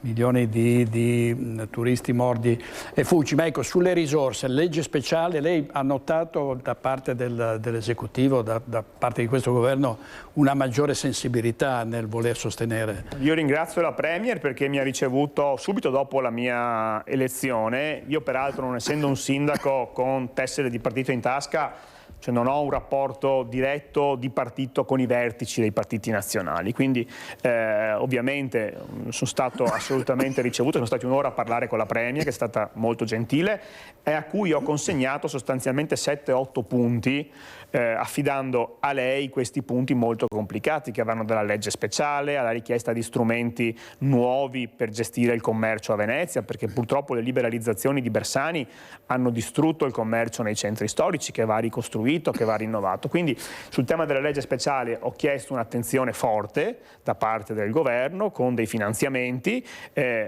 milioni di turisti mordi e fuggi. Ma ecco, sulle risorse, legge speciale, lei ha notato da parte dell'esecutivo, da parte di questo governo, una maggiore sensibilità nel voler sostenere? Io ringrazio la Premier perché mi ha ricevuto subito dopo la mia elezione. Io peraltro, non essendo un sindaco con tessere di partito in tasca, cioè non ho un rapporto diretto di partito con i vertici dei partiti nazionali, quindi ovviamente sono stato assolutamente ricevuto, sono stati un'ora a parlare con la Premier che è stata molto gentile e a cui ho consegnato sostanzialmente 7-8 punti affidando a lei questi punti molto complicati che vanno dalla legge speciale alla richiesta di strumenti nuovi per gestire il commercio a Venezia, perché purtroppo le liberalizzazioni di Bersani hanno distrutto il commercio nei centri storici che va ricostruito, che va rinnovato. Quindi sul tema della legge speciale ho chiesto un'attenzione forte da parte del governo con dei finanziamenti,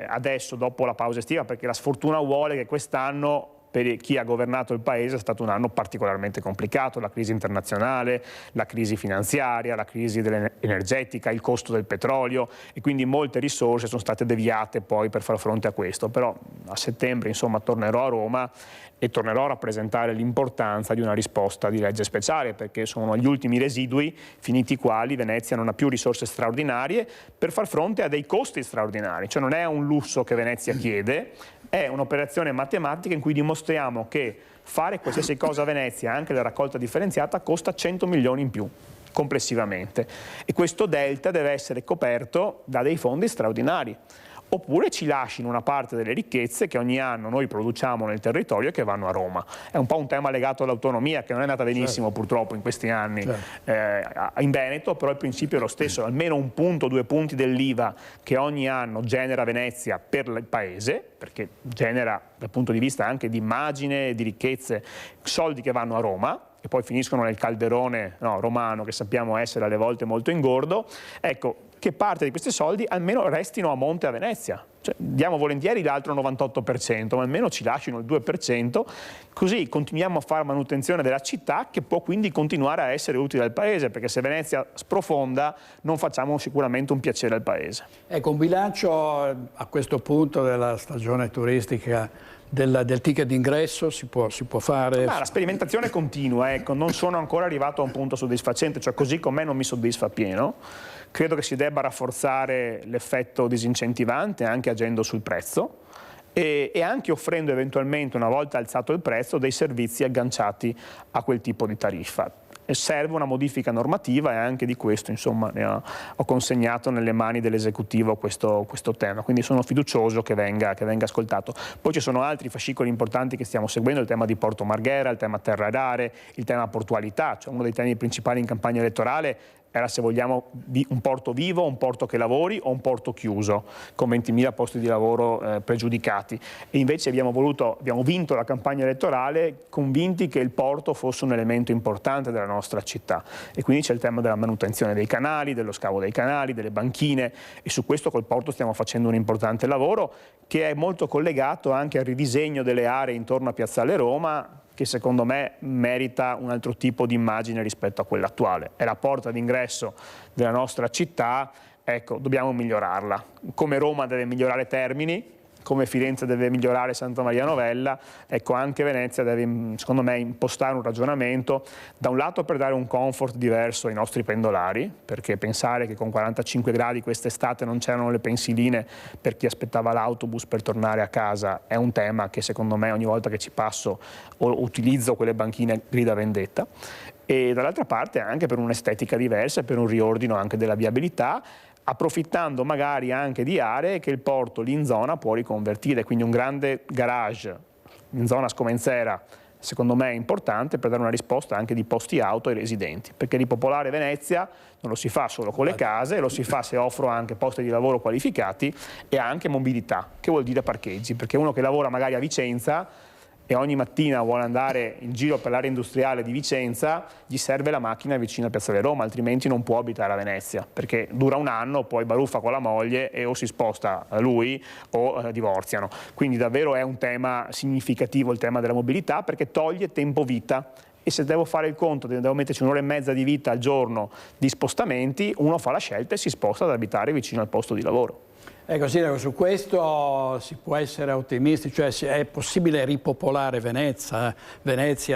adesso dopo la pausa estiva, perché la sfortuna vuole che quest'anno per chi ha governato il paese è stato un anno particolarmente complicato, la crisi internazionale, la crisi finanziaria, la crisi energetica, il costo del petrolio e quindi molte risorse sono state deviate poi per far fronte a questo, però a settembre insomma tornerò a Roma e tornerò a rappresentare l'importanza di una risposta di legge speciale perché sono gli ultimi residui finiti i quali Venezia non ha più risorse straordinarie per far fronte a dei costi straordinari, cioè non è un lusso che Venezia chiede, è un'operazione matematica in cui dimostriamo che fare qualsiasi cosa a Venezia, anche la raccolta differenziata, costa 100 milioni in più complessivamente e questo delta deve essere coperto da dei fondi straordinari. Oppure ci lasciano una parte delle ricchezze che ogni anno noi produciamo nel territorio e che vanno a Roma. È un po' un tema legato all'autonomia che non è andata benissimo purtroppo in questi anni in Veneto, però il principio è lo stesso, almeno 1 punto, 2 punti dell'IVA che ogni anno genera Venezia per il paese, perché genera dal punto di vista anche di immagine, di ricchezze, soldi che vanno a Roma e poi finiscono nel calderone romano che sappiamo essere alle volte molto ingordo, ecco, che parte di questi soldi almeno restino a monte a Venezia. Cioè, diamo volentieri l'altro 98%, ma almeno ci lasciano il 2%, così continuiamo a fare manutenzione della città che può quindi continuare a essere utile al Paese, perché se Venezia sprofonda non facciamo sicuramente un piacere al Paese. Ecco, un bilancio a questo punto della stagione turistica del ticket d'ingresso si può fare? La sperimentazione continua, ecco, non sono ancora arrivato a un punto soddisfacente, cioè così com'è non mi soddisfa pieno. Credo che si debba rafforzare l'effetto disincentivante anche agendo sul prezzo e anche offrendo eventualmente, una volta alzato il prezzo, dei servizi agganciati a quel tipo di tariffa. E serve una modifica normativa e anche di questo insomma ho consegnato nelle mani dell'esecutivo questo tema, quindi sono fiducioso che venga ascoltato. Poi ci sono altri fascicoli importanti che stiamo seguendo, il tema di Porto Marghera, il tema terra e aree, il tema portualità, cioè uno dei temi principali in campagna elettorale era, se vogliamo, un porto vivo, un porto che lavori o un porto chiuso, con 20.000 posti di lavoro pregiudicati. E invece abbiamo vinto la campagna elettorale convinti che il porto fosse un elemento importante della nostra città. E quindi c'è il tema della manutenzione dei canali, dello scavo dei canali, delle banchine, e su questo col porto stiamo facendo un importante lavoro che è molto collegato anche al ridisegno delle aree intorno a Piazzale Roma, che secondo me merita un altro tipo di immagine rispetto a quella attuale. È la porta d'ingresso della nostra città, ecco, dobbiamo migliorarla. Come Roma deve migliorare Termini, come Firenze deve migliorare Santa Maria Novella, ecco, anche Venezia deve, secondo me, impostare un ragionamento, da un lato per dare un comfort diverso ai nostri pendolari, perché pensare che con 45 gradi quest'estate non c'erano le pensiline per chi aspettava l'autobus per tornare a casa è un tema che secondo me ogni volta che ci passo o utilizzo quelle banchine grida vendetta. E dall'altra parte anche per un'estetica diversa, per un riordino anche della viabilità, approfittando magari anche di aree che il porto lì in zona può riconvertire, quindi un grande garage in zona Scomenzera secondo me è importante per dare una risposta anche di posti auto ai residenti, perché ripopolare Venezia non lo si fa solo con le case, lo si fa se offro anche posti di lavoro qualificati e anche mobilità, che vuol dire parcheggi, perché uno che lavora magari a Vicenza e ogni mattina vuole andare in giro per l'area industriale di Vicenza, gli serve la macchina vicino a Piazzale Roma, altrimenti non può abitare a Venezia, perché dura un anno, poi baruffa con la moglie e o si sposta lui o divorziano. Quindi davvero è un tema significativo il tema della mobilità, perché toglie tempo vita. E se devo fare il conto, devo metterci un'ora e mezza di vita al giorno di spostamenti, uno fa la scelta e si sposta ad abitare vicino al posto di lavoro. Ecco, Sindaco, su questo si può essere ottimisti, cioè è possibile ripopolare Venezia,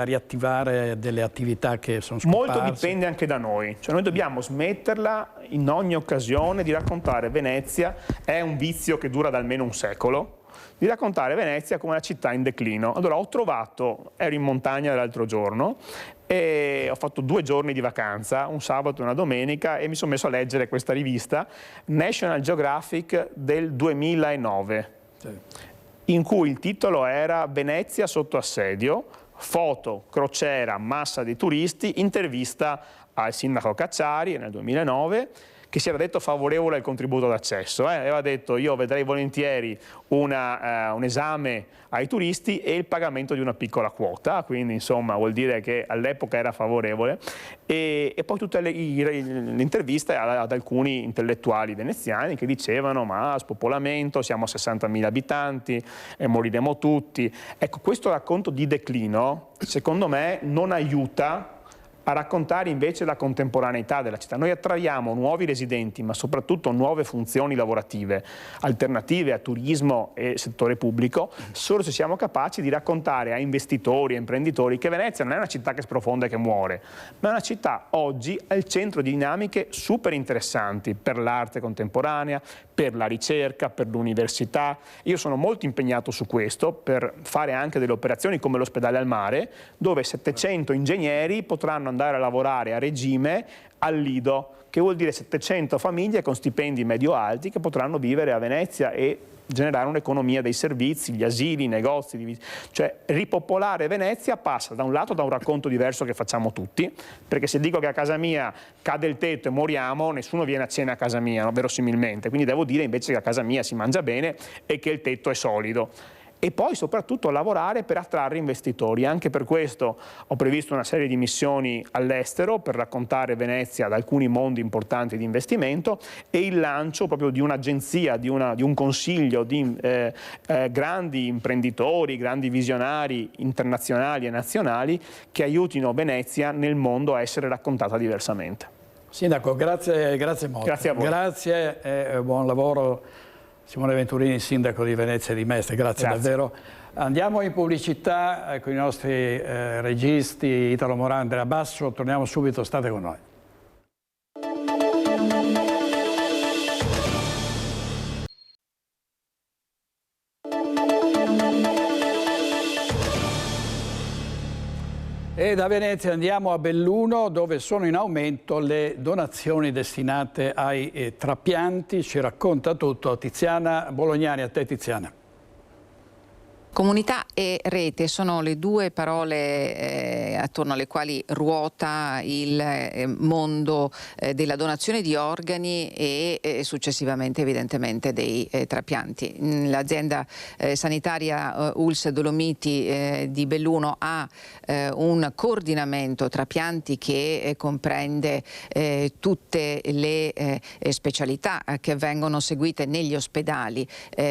riattivare delle attività che sono scomparse? Molto dipende anche da noi, cioè noi dobbiamo smetterla in ogni occasione di raccontare Venezia, è un vizio che dura da almeno un secolo, di raccontare Venezia come una città in declino. Allora ero in montagna l'altro giorno e ho fatto 2 giorni di vacanza, un sabato e una domenica, e mi sono messo a leggere questa rivista National Geographic del 2009, in cui il titolo era Venezia sotto assedio, foto, crociera, massa di turisti, intervista al sindaco Cacciari nel 2009, che si era detto favorevole al contributo d'accesso. Aveva detto: io vedrei volentieri un esame ai turisti e il pagamento di una piccola quota, quindi insomma vuol dire che all'epoca era favorevole, e poi tutte le interviste ad alcuni intellettuali veneziani che dicevano: ma spopolamento, siamo a 60.000 abitanti e moriremo tutti. Ecco, questo racconto di declino secondo me non aiuta a raccontare invece la contemporaneità della città. Noi attraiamo nuovi residenti, ma soprattutto nuove funzioni lavorative, alternative a turismo e settore pubblico, solo se siamo capaci di raccontare a investitori e imprenditori che Venezia non è una città che sprofonda e che muore, ma è una città oggi al centro di dinamiche super interessanti per l'arte contemporanea, per la ricerca, per l'università. Io sono molto impegnato su questo per fare anche delle operazioni come l'ospedale al mare, dove 700 ingegneri potranno andare a lavorare a regime al Lido, che vuol dire 700 famiglie con stipendi medio-alti che potranno vivere a Venezia e generare un'economia dei servizi, gli asili, i negozi, cioè ripopolare Venezia passa da un lato da un racconto diverso che facciamo tutti, perché se dico che a casa mia cade il tetto e moriamo, nessuno viene a cena a casa mia, no? Verosimilmente, quindi devo dire invece che a casa mia si mangia bene e che il tetto è solido. E poi soprattutto lavorare per attrarre investitori. Anche per questo ho previsto una serie di missioni all'estero per raccontare Venezia ad alcuni mondi importanti di investimento e il lancio proprio di un'agenzia, di un consiglio di grandi imprenditori, grandi visionari internazionali e nazionali che aiutino Venezia nel mondo a essere raccontata diversamente. Sindaco, grazie molto. Grazie a voi. Grazie e buon lavoro. Simone Venturini, sindaco di Venezia e di Mestre, grazie davvero. Andiamo in pubblicità con i nostri registi Italo Morán, Andrea Basso, torniamo subito, state con noi. E da Venezia andiamo a Belluno, dove sono in aumento le donazioni destinate ai trapianti. Ci racconta tutto Tiziana Bolognani. A te, Tiziana. Comunità e rete sono le due parole attorno alle quali ruota il mondo della donazione di organi e successivamente evidentemente dei trapianti. L'azienda sanitaria ULSS Dolomiti di Belluno ha un coordinamento trapianti che comprende tutte le specialità che vengono seguite negli ospedali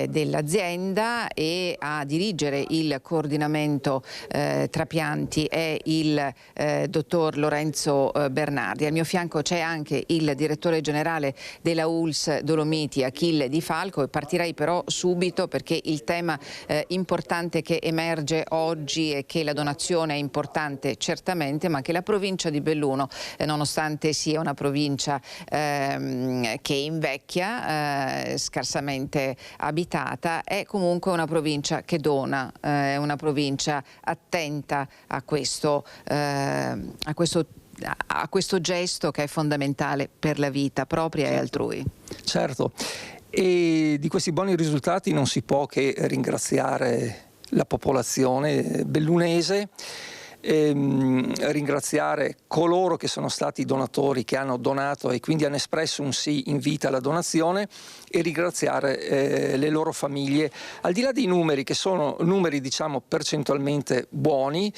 dell'azienda, e a dirigere il coordinamento trapianti è il dottor Lorenzo Bernardi. Al mio fianco c'è anche il direttore generale della ULSS Dolomiti, Achille Di Falco, e partirei però subito perché il tema importante che emerge oggi è che la donazione è importante certamente, ma che la provincia di Belluno, nonostante sia una provincia che invecchia, scarsamente abitata, è comunque una provincia che dona, è una provincia attenta a questo gesto che è fondamentale per la vita propria e altrui. Certo, e di questi buoni risultati non si può che ringraziare la popolazione bellunese, ringraziare coloro che sono stati donatori, che hanno donato e quindi hanno espresso un sì in vita alla donazione, e ringraziare le loro famiglie, al di là dei numeri che sono numeri diciamo percentualmente buoni.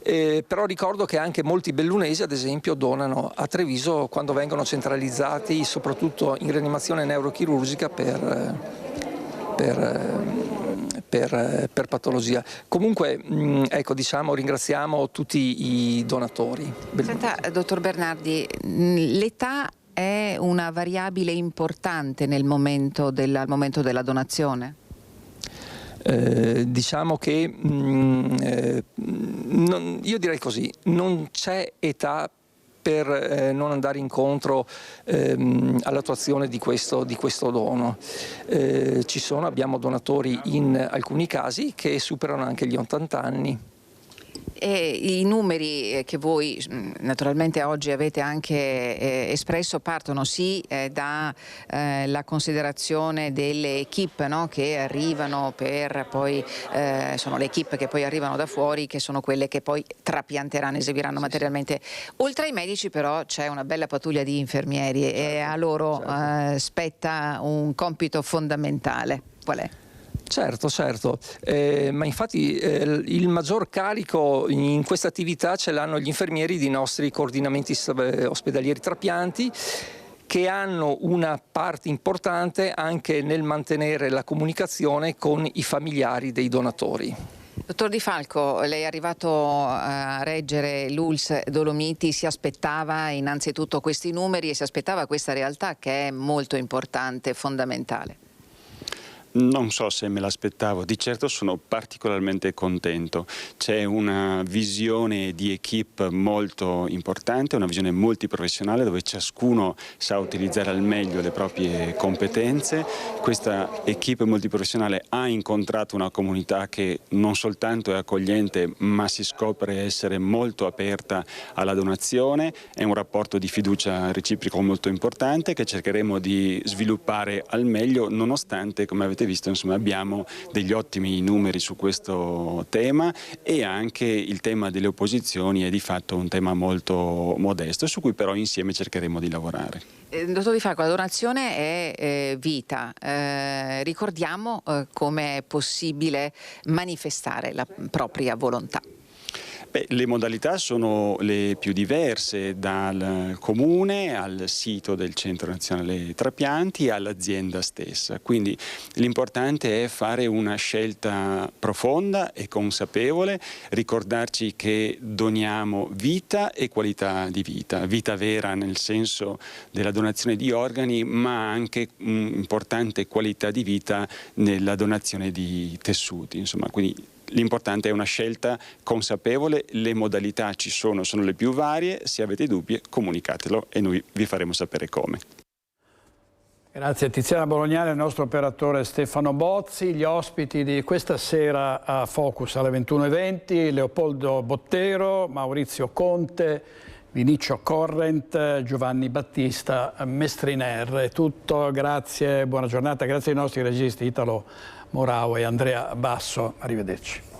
Però ricordo che anche molti bellunesi ad esempio donano a Treviso quando vengono centralizzati soprattutto in rianimazione neurochirurgica per patologia. Comunque ecco, diciamo, ringraziamo tutti i donatori. Senta, dottor Bernardi, l'età è una variabile importante al momento della donazione? Diciamo che io direi così, non c'è età per non andare incontro all'attuazione di questo dono. Abbiamo donatori in alcuni casi che superano anche gli 80 anni. E i numeri che voi naturalmente oggi avete anche espresso partono sì dalla considerazione delle equip, no? Che arrivano per poi, sono le equip che poi arrivano da fuori, che sono quelle che poi trapianteranno, eseguiranno materialmente. Oltre ai medici però c'è una bella pattuglia di infermieri, certo, e a loro spetta un compito fondamentale. Qual è? Certo, ma infatti il maggior carico in questa attività ce l'hanno gli infermieri dei nostri coordinamenti ospedalieri trapianti, che hanno una parte importante anche nel mantenere la comunicazione con i familiari dei donatori. Dottor Di Falco, lei è arrivato a reggere l'ULSS Dolomiti, si aspettava innanzitutto questi numeri e si aspettava questa realtà che è molto importante, fondamentale? Non so se me l'aspettavo, di certo sono particolarmente contento. C'è una visione di equip molto importante, una visione multiprofessionale dove ciascuno sa utilizzare al meglio le proprie competenze. Questa equip multiprofessionale ha incontrato una comunità che non soltanto è accogliente, ma si scopre essere molto aperta alla donazione. È un rapporto di fiducia reciproco molto importante che cercheremo di sviluppare al meglio, nonostante, come avete visto, insomma, abbiamo degli ottimi numeri su questo tema, e anche il tema delle opposizioni è di fatto un tema molto modesto, su cui però insieme cercheremo di lavorare. Dottor Di Falco, la donazione è vita. Ricordiamo come è possibile manifestare la propria volontà. Le modalità sono le più diverse, dal comune al sito del Centro Nazionale Trapianti all'azienda stessa, quindi l'importante è fare una scelta profonda e consapevole, ricordarci che doniamo vita e qualità di vita, vita vera nel senso della donazione di organi, ma anche un'importante qualità di vita nella donazione di tessuti, insomma, quindi l'importante è una scelta consapevole, le modalità ci sono le più varie, se avete dubbi comunicatelo e noi vi faremo sapere come. Grazie Tiziana Bolognale, il nostro operatore Stefano Bozzi, gli ospiti di questa sera a Focus alle 21:20, Leopoldo Bottero, Maurizio Conte, Vinicio Corrent, Giovanni Battista Mestriner. È tutto, grazie, buona giornata, grazie ai nostri registi Italo Morao e Andrea Basso. Arrivederci.